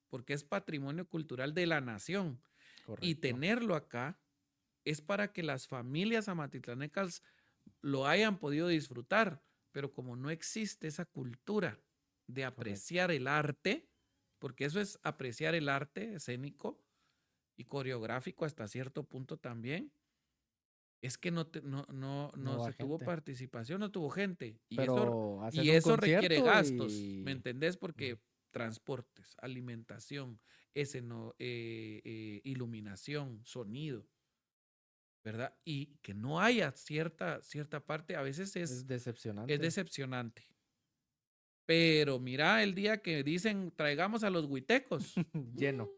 porque es patrimonio cultural de la nación, y Correcto. tenerlo acá es para que las familias amatitlanecas lo hayan podido disfrutar, pero como no existe esa cultura de Correcto. apreciar el arte, porque eso es apreciar el arte escénico y coreográfico hasta cierto punto también, es que No no va se tuvo gente. participación, no tuvo gente. Pero haces Y un eso requiere concierto gastos, ¿me y... entendés? Ujú. Porque transportes, alimentación, iluminación, sonido, ¿verdad? Y que no haya cierta parte, a veces Es es decepcionante. decepcionante. Pero mira el día que dicen traigamos a los huitecos. Lleno.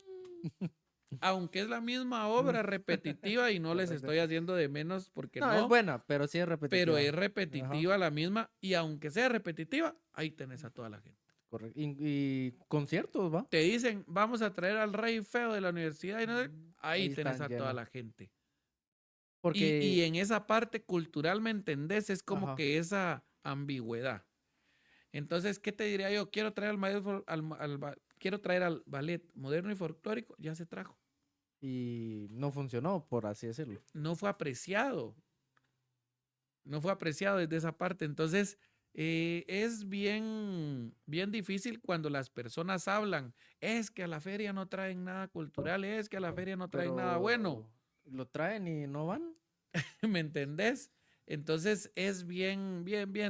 aunque es la misma obra repetitiva y no les Correcto. estoy haciendo de menos porque No, es no, buena, pero sí es repetitiva. pero es Ajá, repetitiva la misma y aunque sea repetitiva, ahí tenés a toda la gente. correcto. Y conciertos, ¿va? Te dicen, vamos a traer al rey feo de la universidad y no sé, ahí Ahí tenés están a toda llenos. la gente. Y Porque, en esa parte cultural, ¿me entendés? Es como ajá, que esa ambigüedad. Entonces, ¿qué te diría yo? Quiero traer quiero traer al ballet moderno y folclórico, ya se trajo. y no funcionó, por así decirlo. No fue apreciado. No fue apreciado desde esa parte. Entonces, es bien difícil cuando las personas hablan. Es que a la feria no traen nada cultural, es que a la feria no traen nada bueno. Pero lo traen y no van. ¿Me entendés? Entonces, es bien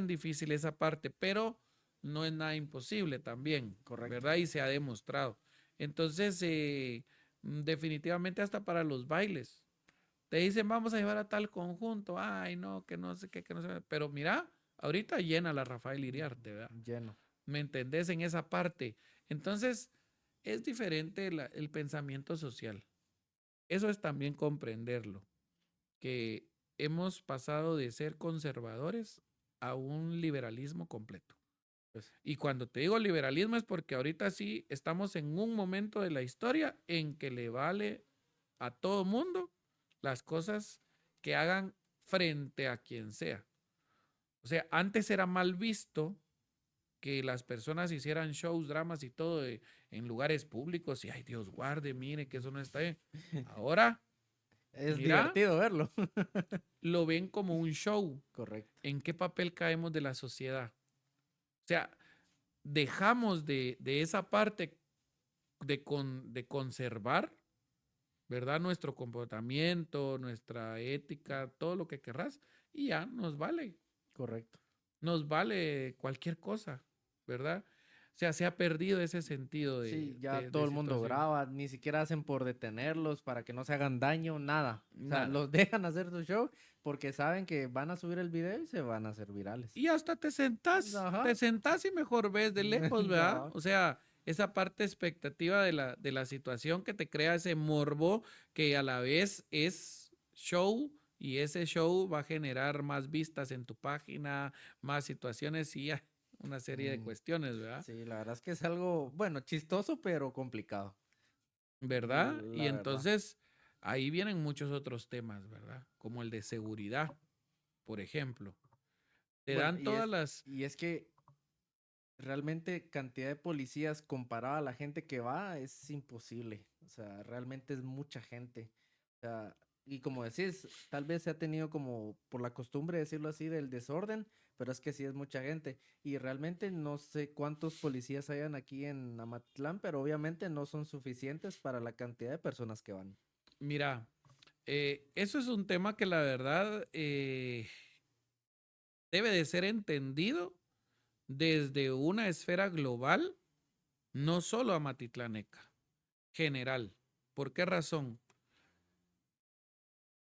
difícil esa parte, pero no es nada imposible también, Correcto. ¿verdad? Y se ha demostrado. Entonces, definitivamente hasta para los bailes. Te dicen, vamos a llevar a tal conjunto. Ay, no, que no sé qué, que no sé. Pero mira, ahorita llena la Rafael Iriarte, ¿verdad? Lleno. ¿Me entendés en esa parte? Entonces, es diferente el pensamiento social. Eso es también comprenderlo, que hemos pasado de ser conservadores a un liberalismo completo. Pues, Y cuando te digo liberalismo es porque ahorita sí estamos en un momento de la historia en que le vale a todo mundo las cosas que hagan frente a quien sea. O sea, antes era mal visto que las personas hicieran shows, dramas y todo en lugares públicos y, ay, Dios guarde, mire que eso no está bien. Ahora, es mira, divertido verlo. lo ven como un show. Correcto. ¿En qué papel caemos de la sociedad? O sea, dejamos de esa parte de conservar, ¿verdad? Nuestro comportamiento, nuestra ética, todo lo que querrás, y ya Correcto. nos vale cualquier cosa, ¿verdad? O sea, se ha perdido ese sentido Sí, ya de todo el mundo situación. graba, ni siquiera hacen por detenerlos para que no se hagan daño, nada. O sea, Nada. los dejan hacer su show porque saben que van a subir el video y se van a hacer virales. Y hasta Ajá. te sentás y mejor ves de lejos, ¿verdad? Cabal. O sea, esa parte expectativa de la situación que te crea ese morbo que a la vez es show y ese show va a generar más vistas en tu página, más situaciones y una serie de Mm, cuestiones, ¿verdad? sí, la verdad es que es algo, bueno, chistoso, pero complicado. ¿Verdad? Y La verdad. entonces ahí vienen muchos otros temas, ¿verdad? Como el de seguridad, por ejemplo. Te Bueno, dan todas las... y es que realmente cantidad de policías comparada a la gente que va es imposible. O sea, realmente es mucha gente. O sea, y como decís, tal vez se ha tenido como por la costumbre, decirlo así, del desorden, pero es que sí es mucha gente. Y realmente no sé cuántos policías hayan aquí en Amatlán, pero obviamente no son suficientes para la cantidad de personas que van. Mira, eso es un tema que la verdad debe de ser entendido desde una esfera global, no solo amatitlaneca, general. ¿Por qué razón?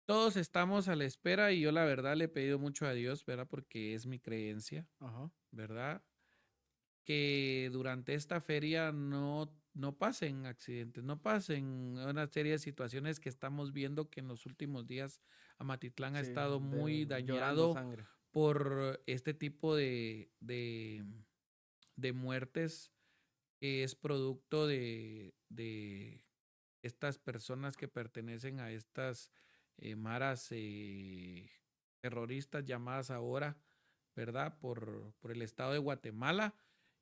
Todos estamos a la espera y yo la verdad le he pedido mucho a Dios, ¿verdad? Porque es mi creencia, Ajá. ¿verdad? Que durante esta feria no pasen accidentes, no pasen una serie de situaciones que estamos viendo que en los últimos días Amatitlán ha Sí, estado muy llorando dañado sangre. por este tipo de muertes que es producto de estas personas que pertenecen a estas maras terroristas llamadas ahora, ¿verdad? Por el Estado de Guatemala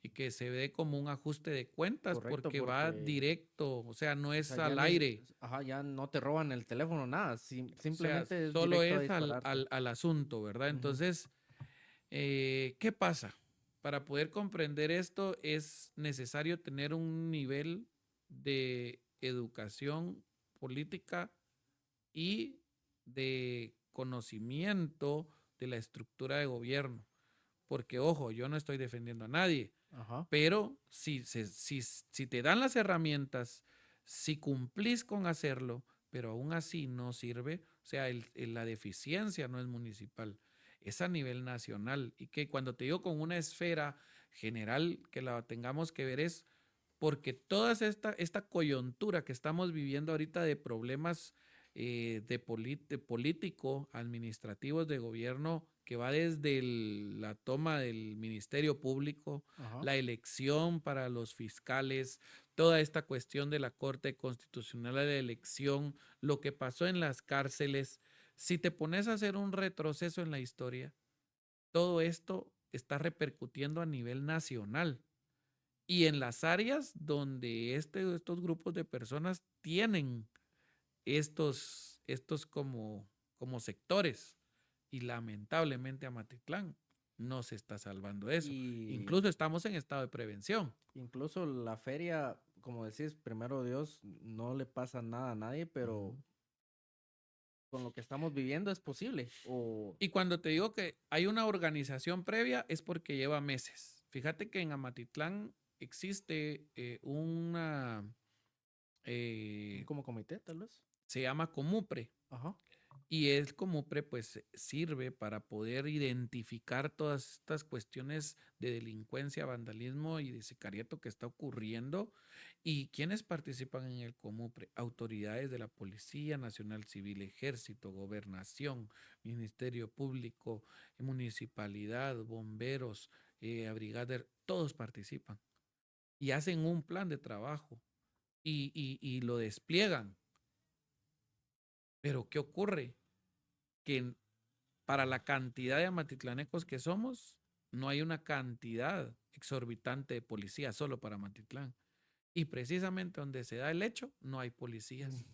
y que se ve como un ajuste de cuentas Correcto, porque va porque directo, o sea, no o es sea, ya al ni, aire, ajá, ya no te roban el teléfono, nada, o sea, simplemente es solo directo a es dispararte. al asunto, ¿verdad? Ujú. Entonces, ¿qué pasa? Para poder comprender esto es necesario tener un nivel de educación política y de conocimiento de la estructura de gobierno. Porque, ojo, yo no estoy defendiendo a nadie, Ajá, pero si te dan las herramientas, si cumplís con hacerlo, pero aún así no sirve, o sea, la deficiencia no es municipal, es a nivel nacional. Y que cuando te digo con una esfera general que la tengamos que ver es porque toda esta coyuntura que estamos viviendo ahorita de problemas de político, administrativos, de gobierno, que va desde la toma del Ministerio Público, Ajá. la elección para los fiscales, toda esta cuestión de la Corte Constitucional, la elección, lo que pasó en las cárceles. Si te pones a hacer un retroceso en la historia, todo esto está repercutiendo a nivel nacional y en las áreas donde estos grupos de personas tienen estos como sectores. Y lamentablemente Amatitlán no se está salvando de eso. Y Incluso estamos en estado de prevención. incluso la feria, como decís, primero Dios, no le pasa nada a nadie, pero con lo que estamos viviendo es posible. O Y cuando te digo que hay una organización previa es porque lleva meses. Fíjate que en Amatitlán existe como comité, tal vez. se llama Comupre. Ajá. Y el Comupre pues sirve para poder identificar todas estas cuestiones de delincuencia, vandalismo y de sicariato que está ocurriendo. ¿Y quiénes participan en el Comupre? Autoridades de la Policía Nacional Civil, Ejército, Gobernación, Ministerio Público, Municipalidad, bomberos, brigader, todos participan y hacen un plan de trabajo y lo despliegan. Pero ¿qué ocurre? Que para la cantidad de amatitlanecos que somos, no hay una cantidad exorbitante de policías solo para Amatitlán. Y precisamente donde se da el hecho, no hay policías,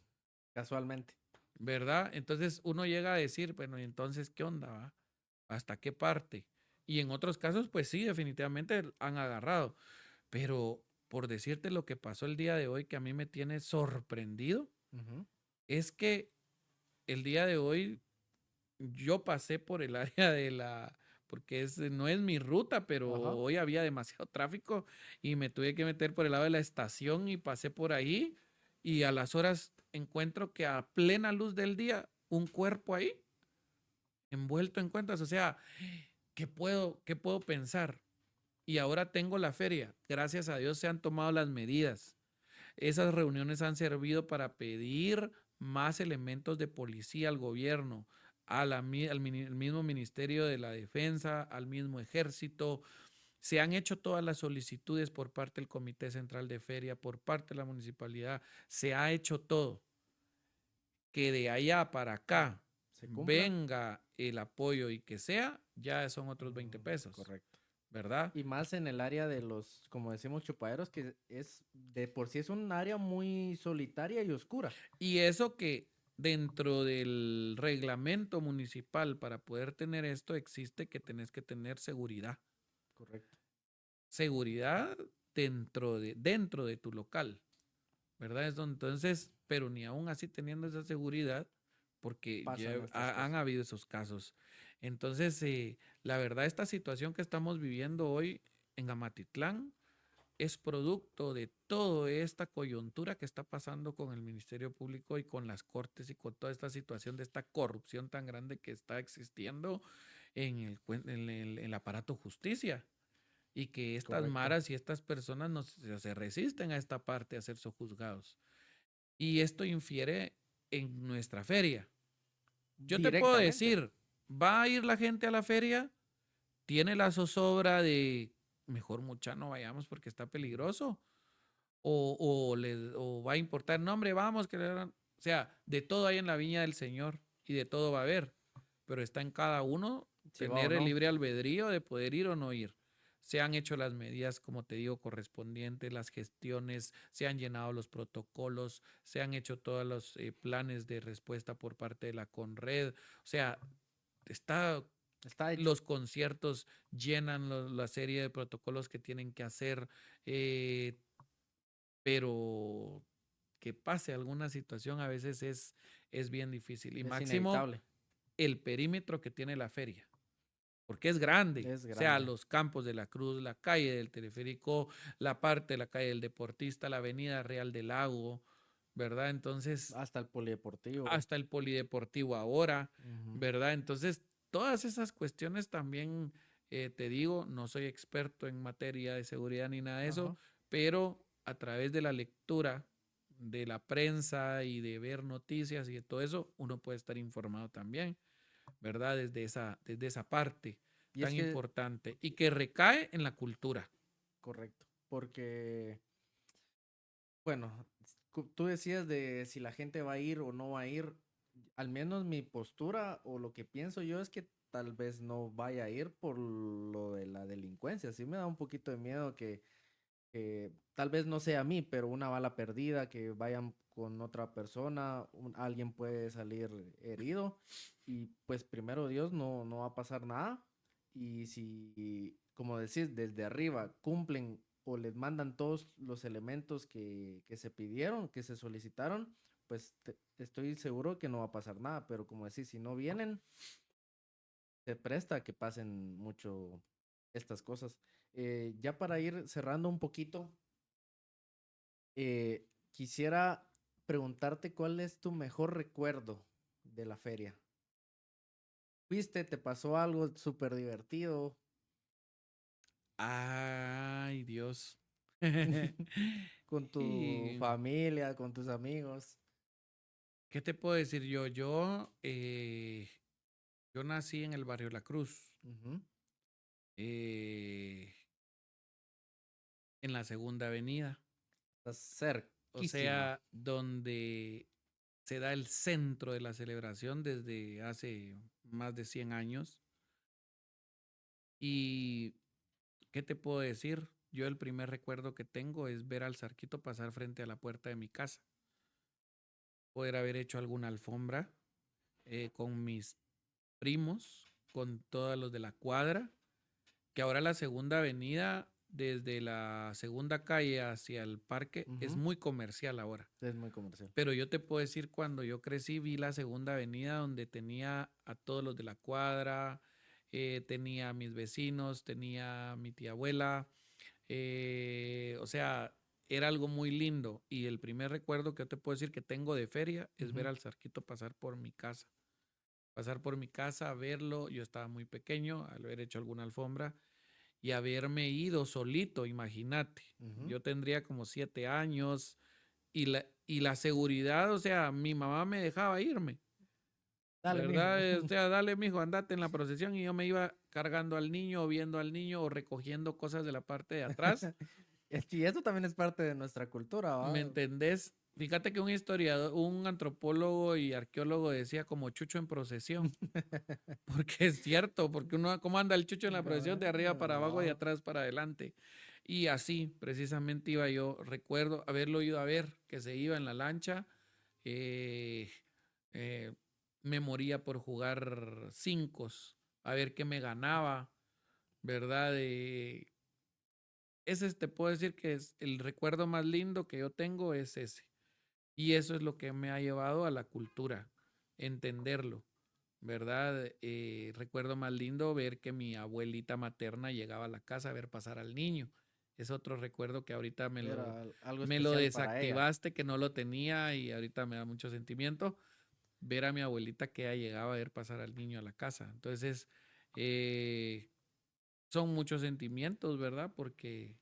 Casualmente. ¿verdad? Entonces uno llega a decir, bueno, ¿y entonces qué onda, va? ¿Hasta qué parte? Y en otros casos, pues sí, definitivamente han agarrado. Pero por decirte lo que pasó el día de hoy, que a mí me tiene sorprendido, Ujú. es que el día de hoy yo pasé por el área porque no es mi ruta, pero Ajá. hoy había demasiado tráfico y me tuve que meter por el lado de la estación y pasé por ahí y a las horas encuentro que a plena luz del día un cuerpo ahí envuelto en cuentas, o sea, ¿qué puedo pensar? Y ahora tengo la feria, gracias a Dios se han tomado las medidas. Esas reuniones han servido para pedir más elementos de policía al gobierno, al mismo Ministerio de la Defensa, al mismo Ejército. Se han hecho todas las solicitudes por parte del Comité Central de Feria, por parte de la municipalidad. Se ha hecho todo. Que de allá para acá Se cumpla. venga el apoyo y que sea, ya son otros 20 pesos, Correcto. ¿verdad? Y más en el área de los, como decimos, chupaderos, que es de por sí es un área muy solitaria y oscura. Y eso que dentro del reglamento municipal para poder tener esto existe que tenés que tener seguridad. Correcto. Seguridad dentro de tu local, ¿verdad? Entonces, pero ni aún así teniendo esa seguridad, porque Pasan ya estas han cosas. habido esos casos. Entonces, la verdad, esta situación que estamos viviendo hoy en Amatitlán es producto de toda esta coyuntura que está pasando con el Ministerio Público y con las cortes y con toda esta situación de esta corrupción tan grande que está existiendo en el aparato justicia y que estas Correcto. maras y estas personas no se resisten a esta parte a ser sojuzgados. Y esto infiere en nuestra feria. Yo te puedo Directamente. decir, ¿va a ir la gente a la feria? ¿Tiene la zozobra de mejor mucha no vayamos porque está peligroso? O va a importar, no hombre, vamos, o sea, de todo hay en la viña del Señor y de todo va a haber, pero está en cada uno Si va o tener el no. libre albedrío de poder ir o no ir. Se han hecho las medidas, como te digo, correspondientes, las gestiones, se han llenado los protocolos, se han hecho todos los planes de respuesta por parte de la Conred. O sea, está Está hecho. los conciertos llenan la serie de protocolos que tienen que hacer. Pero que pase alguna situación a veces es bien difícil. Y Es máximo inevitable. el perímetro que tiene la feria, porque es grande. Es O sea, grande. los campos de la Cruz, la calle del teleférico, la parte de la calle del deportista, la avenida Real del Lago, ¿verdad? Entonces, Hasta el polideportivo. hasta el polideportivo ahora, Ujú. ¿verdad? Entonces, todas esas cuestiones también, te digo, no soy experto en materia de seguridad ni nada de eso, Ajá. pero a través de la lectura de la prensa y de ver noticias y de todo eso, uno puede estar informado también, ¿verdad? Desde esa parte Y es tan que, importante y que recae en la cultura. correcto, porque, bueno, tú decías de si la gente va a ir o no va a ir, al menos mi postura o lo que pienso yo es que tal vez no vaya a ir por lo de la delincuencia. Sí me da un poquito de miedo que tal vez no sea a mí, pero una bala perdida, que vayan con otra persona, alguien puede salir herido y pues primero Dios no va a pasar nada. Y si, como decís, desde arriba cumplen o les mandan todos los elementos que se pidieron, que se solicitaron, pues estoy seguro que no va a pasar nada, pero como decís, si no vienen, se presta a que pasen mucho estas cosas. Ya para ir cerrando un poquito, quisiera preguntarte cuál es tu mejor recuerdo de la feria. ¿Fuiste? ¿Te pasó algo súper divertido? Ay, Dios. Con tu Y, familia, con tus amigos. ¿qué te puedo decir yo? Yo nací en el barrio La Cruz, Ujú. eh, en la Segunda Avenida, Estás o cerquísima. sea, donde se da el centro de la celebración desde hace más de 100 años. Y, ¿qué te puedo decir? Yo el primer recuerdo que tengo es ver al Zarquito pasar frente a la puerta de mi casa, poder haber hecho alguna alfombra con mis primos, con todos los de la cuadra, que ahora la Segunda Avenida, desde la segunda calle hacia el parque, es Ujú. muy comercial ahora. Es muy comercial. Pero yo te puedo decir, cuando yo crecí, vi la Segunda Avenida donde tenía a todos los de la cuadra, tenía a mis vecinos, tenía a mi tía abuela, o sea, era algo muy lindo. Y el primer recuerdo que yo te puedo decir que tengo de feria es ver Ujú. al Zarquito pasar por mi casa. Pasar por mi casa, verlo, yo estaba muy pequeño, al haber hecho alguna alfombra y haberme ido solito, imagínate. Ujú. Yo tendría como 7 años y la seguridad, o sea, mi mamá me dejaba irme, Dale, mijo. ¿verdad? O sea, dale, mijo, andate en la procesión y yo me iba cargando al niño o viendo al niño o recogiendo cosas de la parte de atrás. Y esto también es parte de nuestra cultura, ¿Me ¿va? entendés? Fíjate que un historiador, un antropólogo y arqueólogo decía como chucho en procesión, porque es cierto, porque uno, ¿cómo anda el chucho en la procesión? De arriba para abajo y de Va. atrás para adelante. Y así, precisamente iba yo, recuerdo haberlo ido a ver, que se iba en la lancha, eh, eh, me moría por jugar cincos, a ver qué me ganaba, ¿verdad? Ese te puedo decir que es el recuerdo más lindo que yo tengo es ese. Y eso es lo que me ha llevado a la cultura, entenderlo, ¿verdad? Recuerdo más lindo ver que mi abuelita materna llegaba a la casa a ver pasar al niño. Es otro recuerdo que ahorita Era algo me lo especial para ella. desactivaste, que no lo tenía y ahorita me da mucho sentimiento ver a mi abuelita que ella llegaba a ver pasar al niño a la casa. Entonces, eh, son muchos sentimientos, ¿verdad? Porque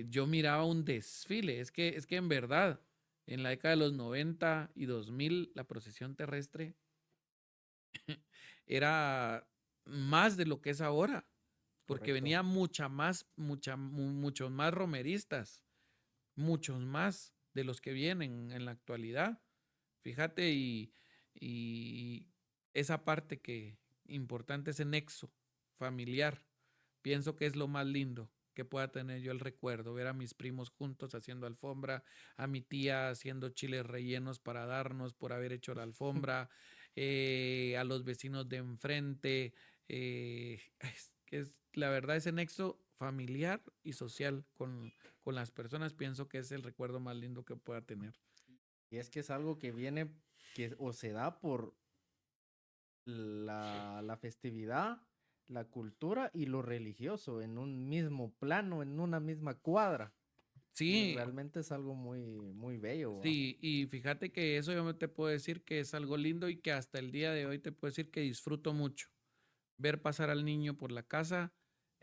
yo miraba un desfile. Es que en verdad, en la década de los 90 y 2000 la procesión terrestre era más de lo que es ahora, porque Correcto. venía muchos más romeristas, muchos más de los que vienen en la actualidad. Fíjate, y esa parte que importante, ese nexo familiar, pienso que es lo más lindo que pueda tener yo el recuerdo, ver a mis primos juntos haciendo alfombra, a mi tía haciendo chiles rellenos para darnos por haber hecho la alfombra, a los vecinos de enfrente, es que es, la verdad ese nexo familiar y social con las personas, pienso que es el recuerdo más lindo que pueda tener. Y es que es algo que viene, que o se da por la festividad, la cultura y lo religioso en un mismo plano, en una misma cuadra. Y Sí, realmente es algo muy bello, ¿va? sí, y fíjate que eso yo te puedo decir que es algo lindo y que hasta el día de hoy te puedo decir que disfruto mucho. Ver pasar al niño por la casa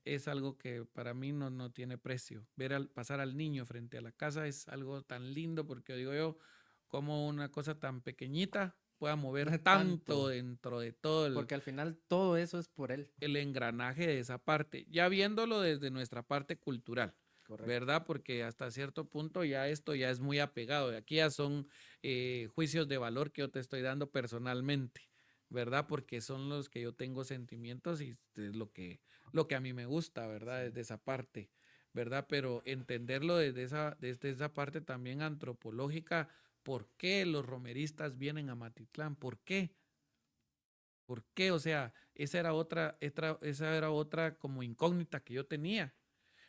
es algo que para mí no tiene precio. Pasar al niño frente a la casa es algo tan lindo porque digo yo, como una cosa tan pequeñita pueda mover tanto Tanto, dentro de todo porque al final todo eso es por él. el engranaje de esa parte, ya viéndolo desde nuestra parte cultural. Correcto. ¿Verdad? Porque hasta cierto punto ya esto ya es muy apegado. Aquí ya son juicios de valor que yo te estoy dando personalmente, ¿verdad? Porque son los que yo tengo sentimientos y es lo que a mí me gusta, ¿verdad? Sí. Desde esa parte, ¿verdad? Pero entenderlo desde esa parte también antropológica, ¿por qué los romeristas vienen a Matitlán? ¿Por qué? ¿Por qué? O sea, esa era otra como incógnita que yo tenía.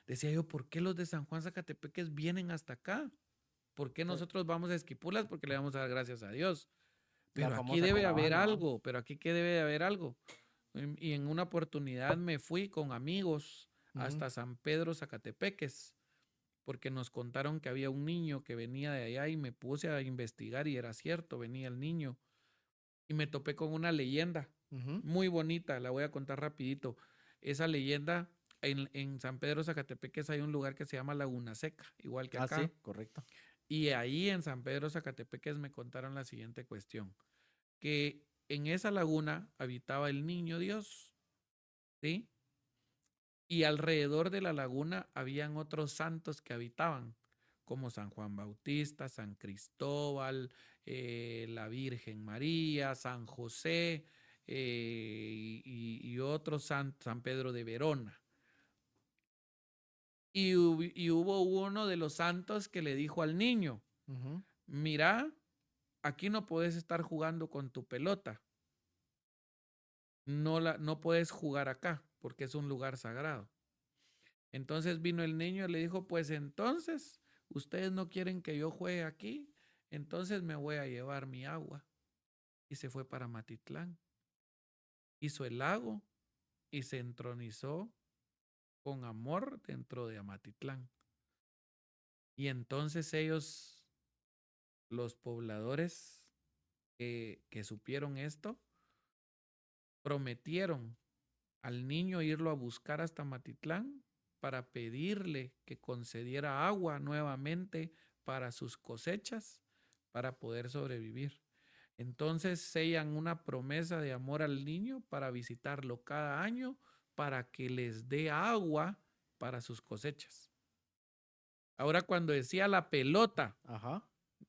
Decía yo, ¿por qué los de San Juan Zacatepeques vienen hasta acá? ¿Por qué Eh, nosotros vamos a Esquipulas? Porque le vamos a dar gracias a Dios. La Pero aquí famosa debe haber caravana, ¿va? algo, pero aquí que debe de haber algo. Y en una oportunidad me fui con amigos Ujú. hasta San Pedro Zacatepeques, porque nos contaron que había un niño que venía de allá y me puse a investigar y era cierto, venía el niño. Y me topé con una leyenda Ujú. muy bonita, la voy a contar rapidito. Esa leyenda, en San Pedro Zacatepeques hay un lugar que se llama Laguna Seca, igual que Ah, sí, acá. correcto. Y ahí en San Pedro Zacatepeques me contaron la siguiente cuestión, que en esa laguna habitaba el niño Dios, ¿sí? Y alrededor de la laguna habían otros santos que habitaban, como San Juan Bautista, San Cristóbal, la Virgen María, San José y otros San Pedro de Verona. Y hubo uno de los santos que le dijo al niño, Ujú. mira, aquí no puedes estar jugando con tu pelota, no puedes jugar acá porque es un lugar sagrado. Entonces vino el niño y le dijo, pues entonces, ustedes no quieren que yo juegue aquí, entonces me voy a llevar mi agua. Y se fue para Matitlán. Hizo el lago y se entronizó con amor dentro de Amatitlán. Y entonces ellos, los pobladores que supieron esto, prometieron al niño irlo a buscar hasta Matitlán para pedirle que concediera agua nuevamente para sus cosechas, para poder sobrevivir. Entonces sellan una promesa de amor al niño para visitarlo cada año para que les dé agua para sus cosechas. Ahora cuando decía la pelota, Ajá.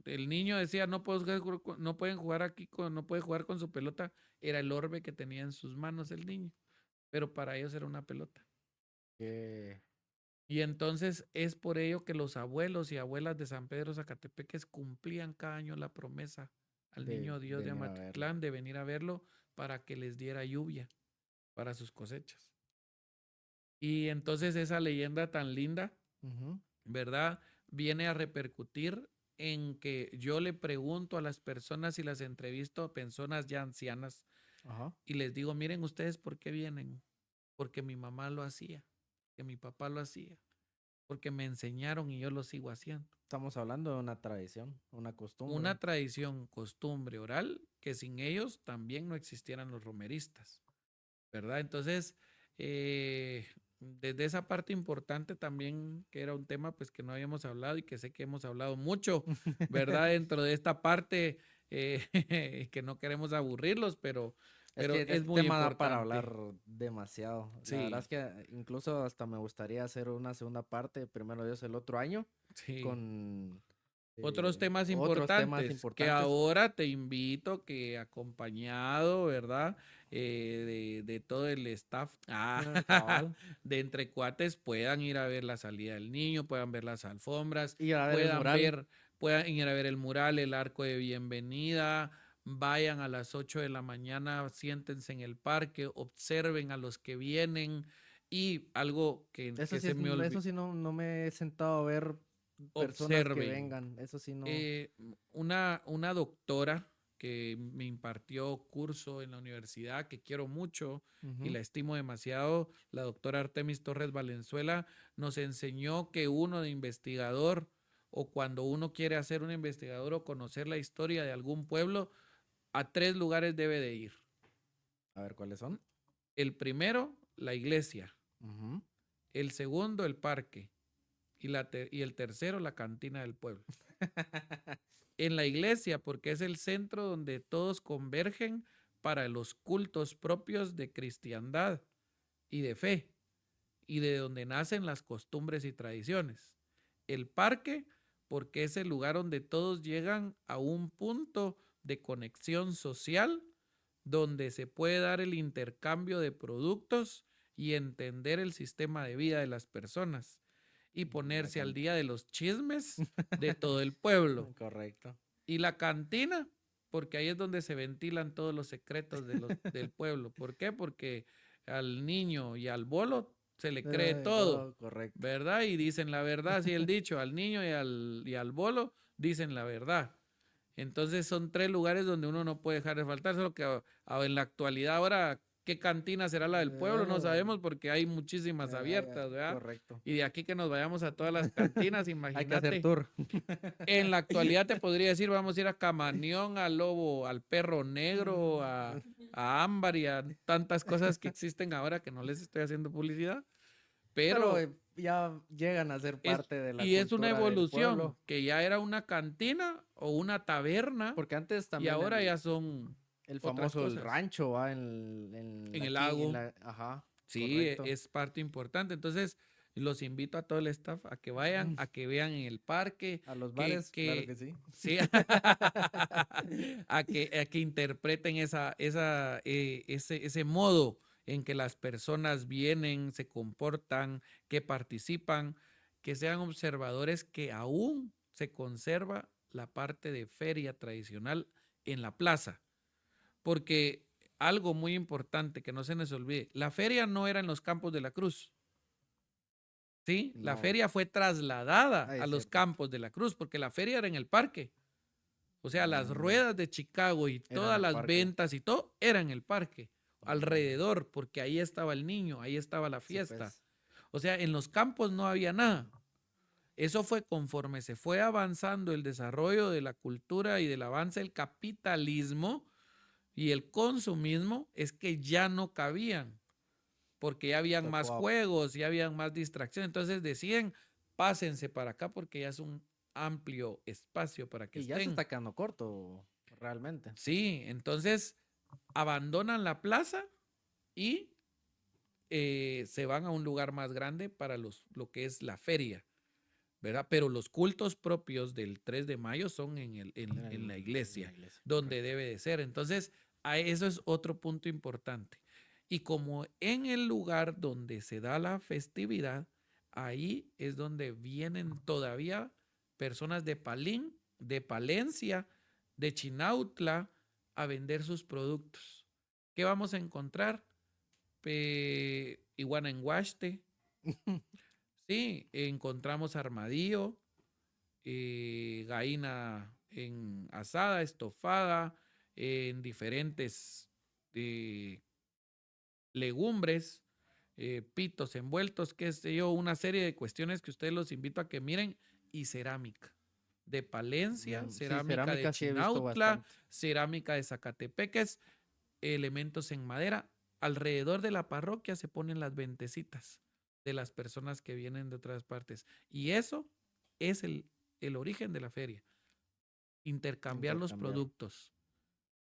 el niño decía no pueden jugar aquí, no puede jugar con su pelota, era el orbe que tenía en sus manos el niño, pero para ellos era una pelota. Que Y entonces es por ello que los abuelos y abuelas de San Pedro Zacatepeques cumplían cada año la promesa al de niño Dios de venir a verlo. Amatitlán de venir a verlo para que les diera lluvia para sus cosechas. Y entonces esa leyenda tan linda, Ujú. ¿verdad? Viene a repercutir en que yo le pregunto a las personas y las entrevisto a personas ya ancianas Ajá. y les digo, miren ustedes por qué vienen, porque mi mamá lo hacía, que mi papá lo hacía, porque me enseñaron y yo lo sigo haciendo. Estamos hablando de una tradición, una costumbre. Una tradición, costumbre oral que sin ellos también no existieran los romeristas, ¿verdad? Entonces, desde esa parte importante también, que era un tema pues que no habíamos hablado y que sé que hemos hablado mucho, ¿verdad? Dentro de esta parte que no queremos aburrirlos, Es pero que es este muy tema da para hablar importante. demasiado. La verdad Sí, es que incluso hasta me gustaría hacer una segunda parte, primero Dios, el otro año, sí. con Otros temas otros temas importantes que importantes. ahora te invito que acompañado, ¿verdad? De todo el staff Cabal. de Entre Cuates puedan ir a ver la salida del niño, puedan ver las alfombras, Y a ver el puedan mural. ver, puedan ir a ver el mural, el arco de bienvenida, vayan a las 8 de la mañana, siéntense en el parque, observen a los que vienen y algo Eso que sí, se me eso olvidó, sí no me he sentado a ver personas que observen. vengan. Eso sí no. Una doctora que me impartió curso en la universidad, que quiero mucho y Ujú. la estimo demasiado, la doctora Artemis Torres Valenzuela, nos enseñó que uno de investigador o cuando uno quiere hacer un investigador o conocer la historia de algún pueblo, a 3 lugares debe de ir. A ver cuáles son. El primero, la iglesia. Ujú. el segundo el parque y el tercero la cantina del pueblo. En la iglesia, porque es el centro donde todos convergen para los cultos propios de cristiandad y de fe, y de donde nacen las costumbres y tradiciones. El parque, porque es el lugar donde todos llegan a un punto de conexión social, donde se puede dar el intercambio de productos y entender el sistema de vida de las personas y ponerse al día de los chismes de todo el pueblo. Correcto. Y la cantina, porque ahí es donde se ventilan todos los secretos del pueblo. ¿Por qué? Porque al niño y al bolo se le cree todo, correcto. ¿verdad? Y dicen la verdad, así el dicho, al niño y al bolo dicen la verdad. Entonces son 3 lugares donde uno no puede dejar de faltar, solo que en la actualidad ahora, ¿qué cantina será la del pueblo? No sabemos porque hay muchísimas abiertas, ¿verdad? Correcto. Y de aquí que nos vayamos a todas las cantinas, imagínate. Hay que hacer tour. En la actualidad te podría decir, vamos a ir a Camañón, al Lobo, al Perro Negro, a Ámbar y a tantas cosas que existen ahora que no les estoy haciendo publicidad. Pero ya llegan a ser parte de la y es una cultura del evolución, pueblo. que ya era una cantina o una taberna, Porque antes y también ahora ya son el otras famoso el cosas. rancho, ¿va? En el aquí, lago. ajá, Sí, correcto. es parte importante. Entonces, los invito a todo el staff a que vayan, a que vean en el parque. A los bares, claro que sí. Sí, a que interpreten ese modo en que las personas vienen, se comportan, que participan, que sean observadores, que aún se conserva la parte de feria tradicional en la plaza. Porque algo muy importante que no se nos olvide, la feria no era en los Campos de la Cruz. ¿Sí? La No. feria fue trasladada Es a los cierto. Campos de la Cruz, porque la feria era en el parque. O sea, las ruedas de Chicago y todas las parque. ventas y todo eran en el parque, alrededor, porque ahí estaba el niño, ahí estaba la fiesta. Sí, pues. O sea, en los campos no había nada. Eso fue conforme se fue avanzando el desarrollo de la cultura y del avance del capitalismo y el consumismo, es que ya no cabían, porque ya habían más juegos, ya habían más distracciones. Entonces decían, pásense para acá porque ya es un amplio espacio para que estén. Ya se está quedando corto, realmente. Sí, entonces abandonan la plaza y se van a un lugar más grande para lo que es la feria, ¿verdad? Pero los cultos propios del 3 de mayo son en la iglesia, donde correcto. Debe de ser. Entonces, eso es otro punto importante. Y como en el lugar donde se da la festividad, ahí es donde vienen todavía personas de Palín, de Palencia, de Chinautla, a vender sus productos. ¿Qué vamos a encontrar? Iguana en Huaste. Sí, encontramos armadillo, gallina en asada, estofada, en diferentes legumbres, pitos envueltos, qué sé yo, una serie de cuestiones que ustedes los invito a que miren, y cerámica de Palencia, cerámica de Chinautla, cerámica de Zacatepeques, elementos en madera. Alrededor de la parroquia se ponen las ventecitas de las personas que vienen de otras partes. Y eso es el origen de la feria. Intercambiar los productos.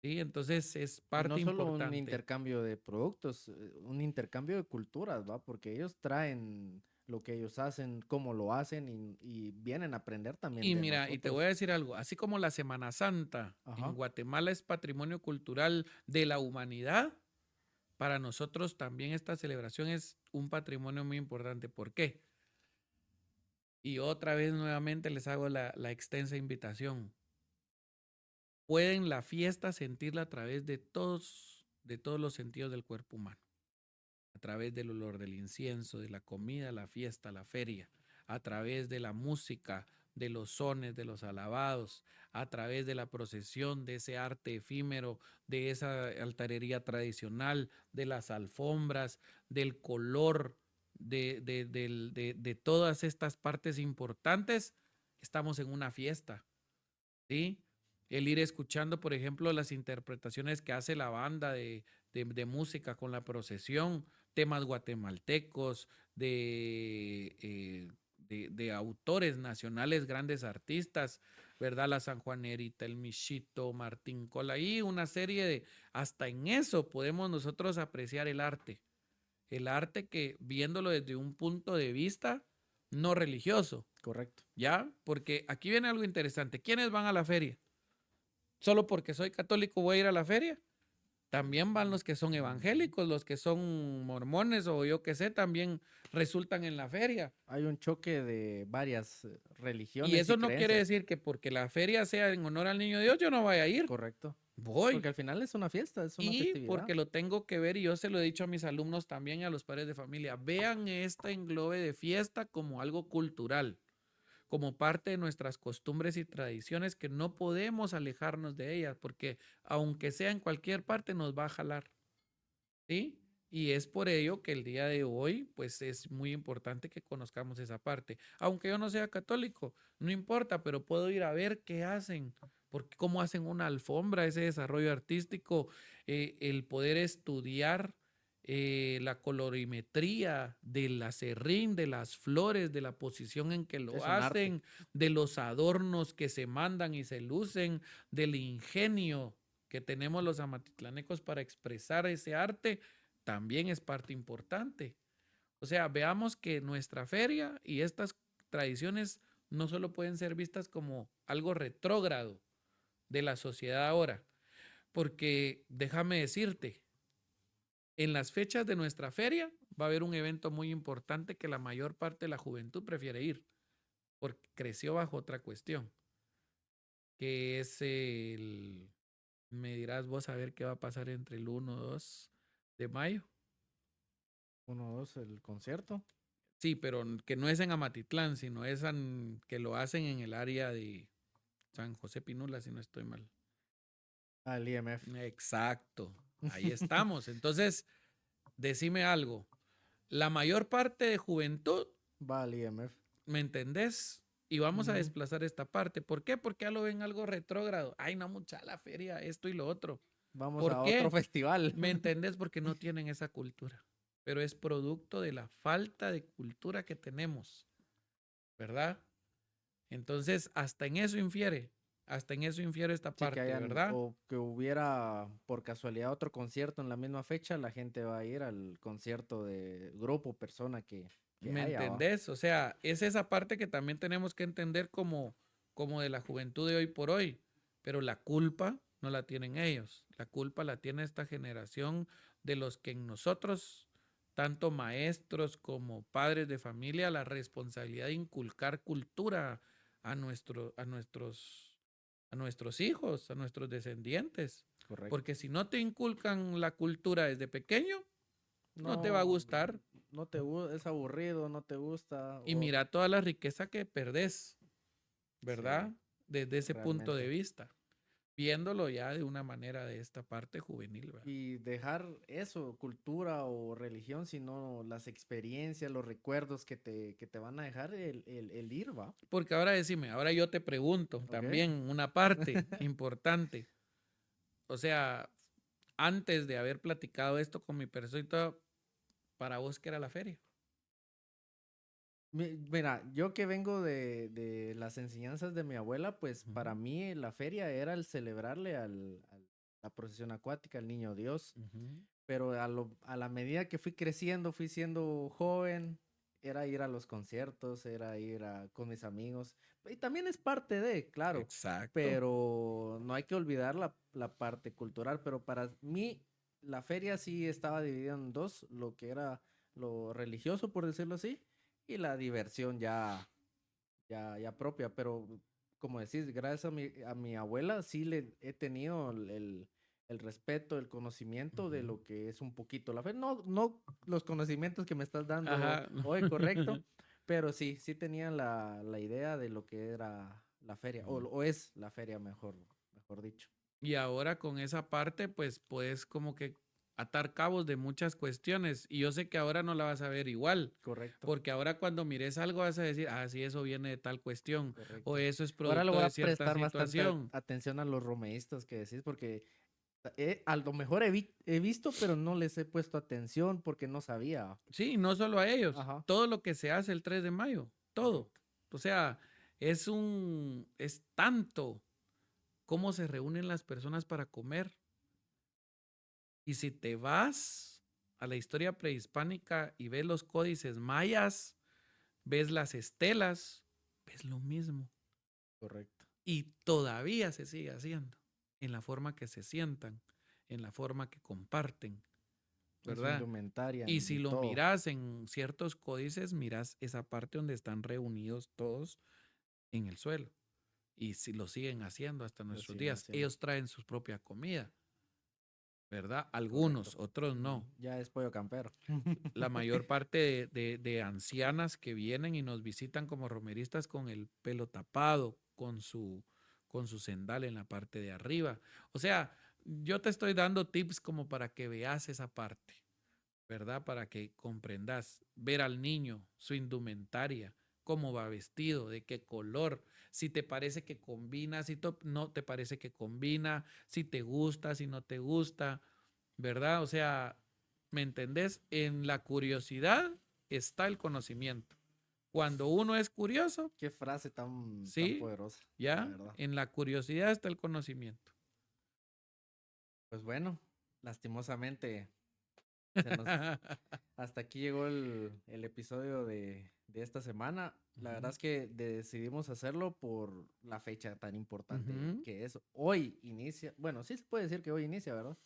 ¿Sí? Entonces es parte importante. No solo un intercambio de productos, un intercambio de culturas, ¿va? Porque ellos traen lo que ellos hacen, cómo lo hacen y vienen a aprender también. Y mira, nosotros. Y te voy a decir algo, así como la Semana Santa en Guatemala es patrimonio cultural de la humanidad, para nosotros también esta celebración es un patrimonio muy importante. ¿Por qué? Y otra vez nuevamente les hago la extensa invitación. Pueden la fiesta sentirla a través de todos los sentidos del cuerpo humano. A través del olor del incienso, de la comida, la fiesta, la feria. A través de la música, de los sones, de los alabados. A través de la procesión, de ese arte efímero, de esa altarería tradicional, de las alfombras, del color, de todas estas partes importantes. Estamos en una fiesta, ¿sí? El ir escuchando, por ejemplo, las interpretaciones que hace la banda de de música con la procesión, temas guatemaltecos, de autores nacionales, grandes artistas, ¿verdad? La Sanjuanerita, el Michito, Martín Cola, y una serie de, hasta en eso podemos nosotros apreciar el arte que viéndolo desde un punto de vista no religioso, Correcto. ¿ya? Porque aquí viene algo interesante. ¿Quiénes van a la feria? ¿Solo porque soy católico voy a ir a la feria? También van los que son evangélicos, los que son mormones o yo qué sé, también resultan en la feria. Hay un choque de varias Y religiones eso y no quiere creencias. decir que porque la feria sea en honor al niño Dios, yo no vaya a ir. Correcto. Voy. Porque al final es una fiesta, es una Y festividad. porque lo tengo que ver, y yo se lo he dicho a mis alumnos también y a los padres de familia, vean este englobe de fiesta como algo cultural, como parte de nuestras costumbres y tradiciones que no podemos alejarnos de ellas, porque aunque sea en cualquier parte nos va a jalar, ¿sí? Y es por ello que el día de hoy, pues es muy importante que conozcamos esa parte. Aunque yo no sea católico, no importa, pero puedo ir a ver qué hacen, porque cómo hacen una alfombra, ese desarrollo artístico, el poder estudiar la colorimetría del acerrín, de las flores, de la posición en que lo Es un arte. hacen, de los adornos que se mandan y se lucen, del ingenio que tenemos los amatitlanecos para expresar ese arte, también es parte importante. O sea, veamos que nuestra feria y estas tradiciones no solo pueden ser vistas como algo retrógrado de la sociedad ahora, porque déjame decirte, en las fechas de nuestra feria va a haber un evento muy importante que la mayor parte de la juventud prefiere ir, porque creció bajo otra cuestión, que es me dirás vos a ver qué va a pasar entre el 1 y 2 de mayo. 1, 2, el concierto. Sí, pero que no es en Amatitlán, sino es que lo hacen en el área de San José Pinula, si no estoy mal. Al IMF. Exacto, ahí estamos. Entonces, decime algo. La mayor parte de juventud, Va al IMF. ¿me entendés? Y vamos a Ujú. desplazar esta parte. ¿Por qué? Porque ya lo ven algo retrógrado. Ay, no, mucha la feria, esto y lo otro. Vamos ¿Por a otro qué? festival. ¿Me entendés? Porque no tienen esa cultura. Pero es producto de la falta de cultura que tenemos, ¿verdad? Entonces, hasta en eso infiere esta Sí, que parte, hayan, ¿verdad? o que hubiera por casualidad otro concierto en la misma fecha, la gente va a ir al concierto de grupo, persona que ¿Me haya, ¿va? entendés? O sea, es esa parte que también tenemos que entender como de la juventud de hoy por hoy. Pero la culpa no la tienen ellos. La culpa la tiene esta generación de los que en nosotros, tanto maestros como padres de familia, la responsabilidad de inculcar cultura a, a nuestros hijos, a nuestros descendientes. Correcto. Porque si no te inculcan la cultura desde pequeño, no te va a No, gustar. no te gusta, es aburrido, no te gusta, Y o mira toda la riqueza que perdés, sí, ¿verdad? Desde ese punto de realmente. vista, viéndolo ya de una manera de esta parte juvenil, ¿verdad? Y dejar eso, cultura o religión, sino las experiencias, los recuerdos que te van a dejar el ir, ¿va? Porque ahora decime, ahora yo te pregunto ¿Ok? también una parte importante. O sea, antes de haber platicado esto con mi persona y todo, para vos, ¿qué era la feria? Mira, yo que vengo de las enseñanzas de mi abuela, pues Ujú, para mí la feria era el celebrarle la procesión acuática, al niño Dios. ujú. Pero a la medida que fui creciendo, fui siendo joven, era ir a los conciertos, era ir con mis amigos. Y también es parte de, claro, Exacto. pero no hay que olvidar la parte cultural. Pero para mí, la feria sí estaba dividida en dos, lo que era lo religioso, por decirlo así, y la diversión ya propia. Pero como decís, gracias a mi abuela, sí le he tenido el respeto, el conocimiento de Ujú. lo que es un poquito la fe. No, no los conocimientos que me estás dando Ajá. hoy, correcto, pero sí tenía la idea de lo que era la feria, Ujú. o es la feria, mejor dicho. Y ahora con esa parte, pues puedes como que atar cabos de muchas cuestiones. Y yo sé que ahora no la vas a ver igual, Correcto, porque ahora cuando mires algo vas a decir, ah, sí, eso viene de tal cuestión, o correcto. eso es Ahora le producto voy de a cierta prestar bastante situación. atención a los romeístas que decís, porque A lo mejor he visto, pero no les he puesto atención porque no sabía. Sí, no solo a ellos, Ajá. todo lo que se hace el 3 de mayo, todo. O sea, es tanto cómo se reúnen las personas para comer. Y si te vas a la historia prehispánica y ves los códices mayas, ves las estelas, ves lo mismo. Correcto. Y todavía se sigue haciendo, en la forma que se sientan, en la forma que comparten, En su ¿verdad? indumentaria, Y si en lo todo. miras en ciertos códices, miras esa parte donde están reunidos todos en el suelo. Y si lo siguen haciendo hasta Lo nuestros siguen días, haciendo. ellos traen su propia comida, ¿verdad? Algunos, Correcto. otros no. Ya es pollo campero. La mayor parte de ancianas que vienen y nos visitan como romeristas con el pelo tapado, con su sendal en la parte de arriba. O sea, yo te estoy dando tips como para que veas esa parte, ¿verdad? Para que comprendas, ver al niño, su indumentaria, cómo va vestido, de qué color, si te parece que combina, si no te parece que combina, si te gusta, si no te gusta, ¿verdad? O sea, ¿me entendés? En la curiosidad está el conocimiento. Cuando uno es curioso, Qué frase tan sí, poderosa, la ya, verdad. en la curiosidad está el conocimiento. Pues bueno, lastimosamente se nos, hasta aquí llegó el episodio de esta semana. La verdad Ujú, es que decidimos hacerlo por la fecha tan importante ujú. que es. Hoy inicia, bueno, sí se puede decir que hoy inicia, ¿verdad?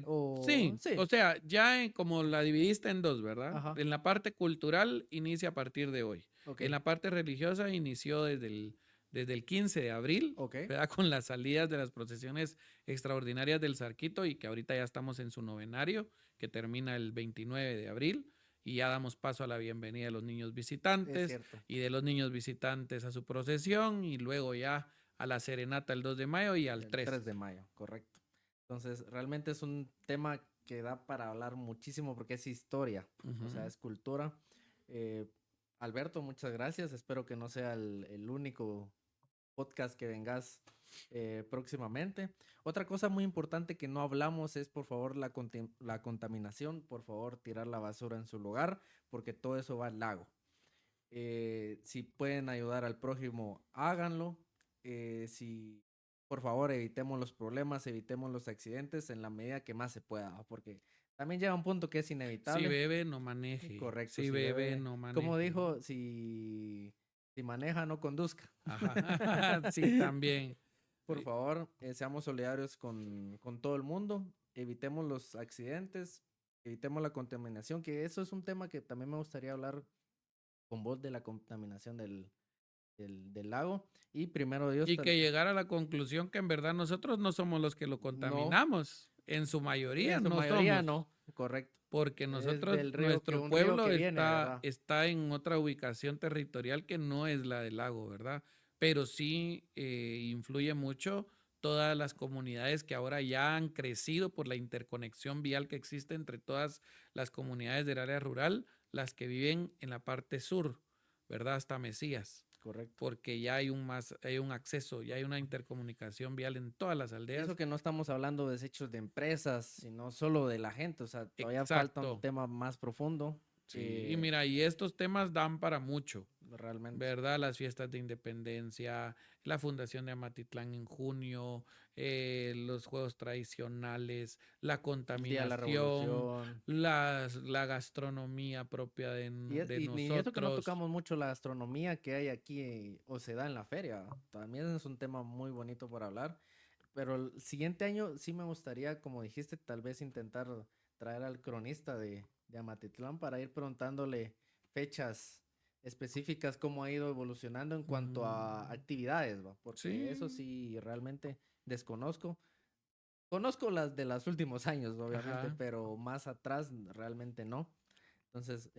O Sí, sí, o sea, ya como la dividiste en dos, ¿verdad? ajá, En la parte cultural inicia a partir de hoy. ok, En la parte religiosa inició desde el 15 de abril, ok, ¿verdad? Con las salidas de las procesiones extraordinarias del Zarquito y que ahorita ya estamos en su novenario, que termina el 29 de abril. Y ya damos paso a la bienvenida de los niños es visitantes cierto. y de los niños visitantes a su procesión y luego ya a la serenata el 2 de mayo y al El 3. 3 de mayo, correcto. Entonces, realmente es un tema que da para hablar muchísimo porque es historia, o sea, Ujú. es cultura. Eh, Alberto, muchas gracias. Espero que no sea el único podcast que vengas próximamente. Otra cosa muy importante que no hablamos es, por favor, la contaminación. Por favor, tirar la basura en su lugar, porque todo eso va al lago. Si pueden ayudar al prójimo, háganlo. Si, por favor, evitemos los problemas, evitemos los accidentes en la medida que más se pueda, ¿va? Porque también llega un punto que es Si inevitable. bebe, no maneje. Correcto, Si si bebe, bebe, no como maneje. dijo, si maneja, no conduzca. Ajá. Sí, también. Por favor, seamos solidarios con todo el mundo, evitemos los accidentes, evitemos la contaminación, que eso es un tema que también me gustaría hablar con vos de la contaminación del lago. Y primero Dios, Y que llegar a la conclusión que en verdad nosotros no somos los que lo no, contaminamos. En su mayoría en su no mayoría somos. no, correcto. Porque Es nosotros, del río que nuestro un río pueblo que viene, ¿verdad? está en otra ubicación territorial que no es la del lago, ¿verdad? Pero sí influye mucho todas las comunidades que ahora ya han crecido por la interconexión vial que existe entre todas las comunidades del área rural, las que viven en la parte sur, ¿verdad? Hasta Mesías, Correcto. porque ya hay un acceso, ya hay una intercomunicación vial en todas las Y eso aldeas. que no estamos hablando de desechos de empresas, sino solo de la gente, o sea, todavía falta un Exacto. tema más profundo, Sí, y mira, y estos temas dan para mucho. realmente. ¿Verdad? Las fiestas de independencia, la fundación de Amatitlán en junio, los juegos tradicionales, la El Día de la contaminación, Revolución. la gastronomía propia de Y eso que no nosotros. tocamos mucho la gastronomía que hay aquí o se da en la feria, también es un tema muy bonito por hablar. Pero el siguiente año sí me gustaría, como dijiste, tal vez intentar traer al cronista de Amatitlán para ir preguntándole fechas específicas, cómo ha ido evolucionando en cuanto a Ujú. actividades, ¿va? Porque eso Sí, sí realmente desconozco. Conozco las de los últimos años, obviamente, ajá. pero más atrás realmente no. Entonces,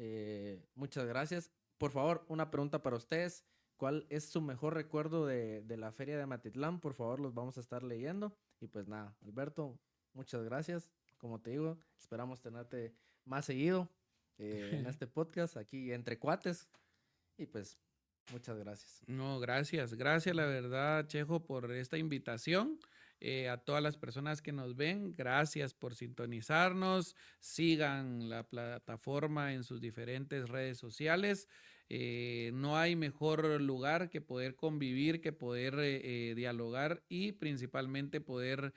muchas gracias. Por favor, una pregunta para ustedes. ¿Cuál es su mejor recuerdo de la feria de Amatitlán? Por favor, los vamos a estar leyendo. Y pues nada, Alberto, muchas gracias. Como te digo, esperamos tenerte más seguido en este podcast aquí entre cuates. Y pues, muchas gracias. No, gracias, gracias la verdad, Chejo, por esta invitación A todas las personas que nos ven, gracias por sintonizarnos. Sigan la plataforma en sus diferentes redes sociales. No hay mejor lugar que poder convivir, que poder dialogar y principalmente poder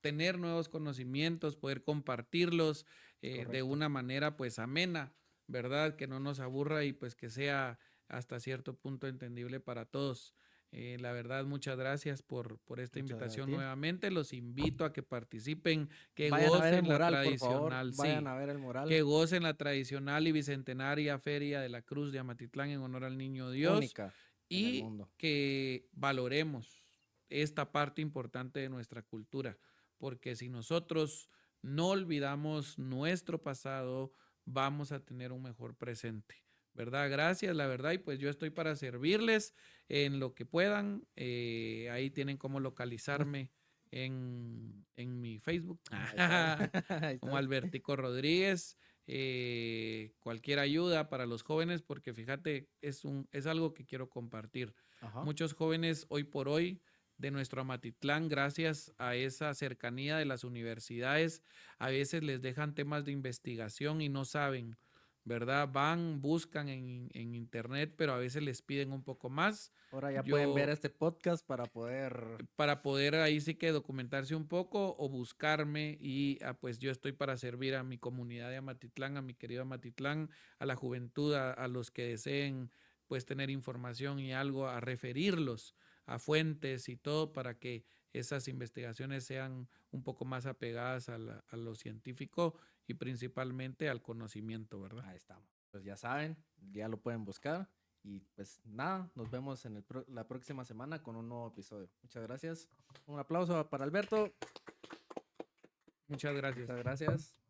tener nuevos conocimientos, poder compartirlos de una manera pues amena, ¿verdad? Que no nos aburra y pues que sea hasta cierto punto entendible para todos. La verdad, muchas gracias por esta invitación nuevamente. Los invito a que participen, que vayan a ver el gocen la mural, por favor. tradicional, Vayan sí, a ver el mural. que gocen la tradicional y bicentenaria Feria de la Cruz de Amatitlán en honor al Niño Dios. Única en el Y mundo. que valoremos esta parte importante de nuestra cultura, porque si nosotros no olvidamos nuestro pasado, vamos a tener un mejor presente. ¿Verdad? Gracias, la verdad, y pues yo estoy para servirles en lo que puedan. Ahí tienen cómo localizarme en mi Facebook, como Albertico Rodríguez. Cualquier ayuda para los jóvenes, porque fíjate, es algo que quiero compartir. Ajá. Muchos jóvenes hoy por hoy de nuestro Amatitlán, gracias a esa cercanía de las universidades, a veces les dejan temas de investigación y no saben, ¿verdad? Van, buscan en internet, pero a veces les piden un poco más. Ahora ya pueden ver este podcast para poder ahí sí que documentarse un poco o buscarme y pues yo estoy para servir a mi comunidad de Amatitlán, a mi querido Amatitlán, a la juventud, a los que deseen pues tener información y algo, a referirlos a fuentes y todo para que esas investigaciones sean un poco más apegadas a lo científico y principalmente al conocimiento, ¿verdad? Ahí estamos. Pues ya saben, ya lo pueden buscar. Y pues nada, nos vemos en la próxima semana con un nuevo episodio. Muchas gracias. Un aplauso para Alberto. Muchas gracias. Muchas gracias.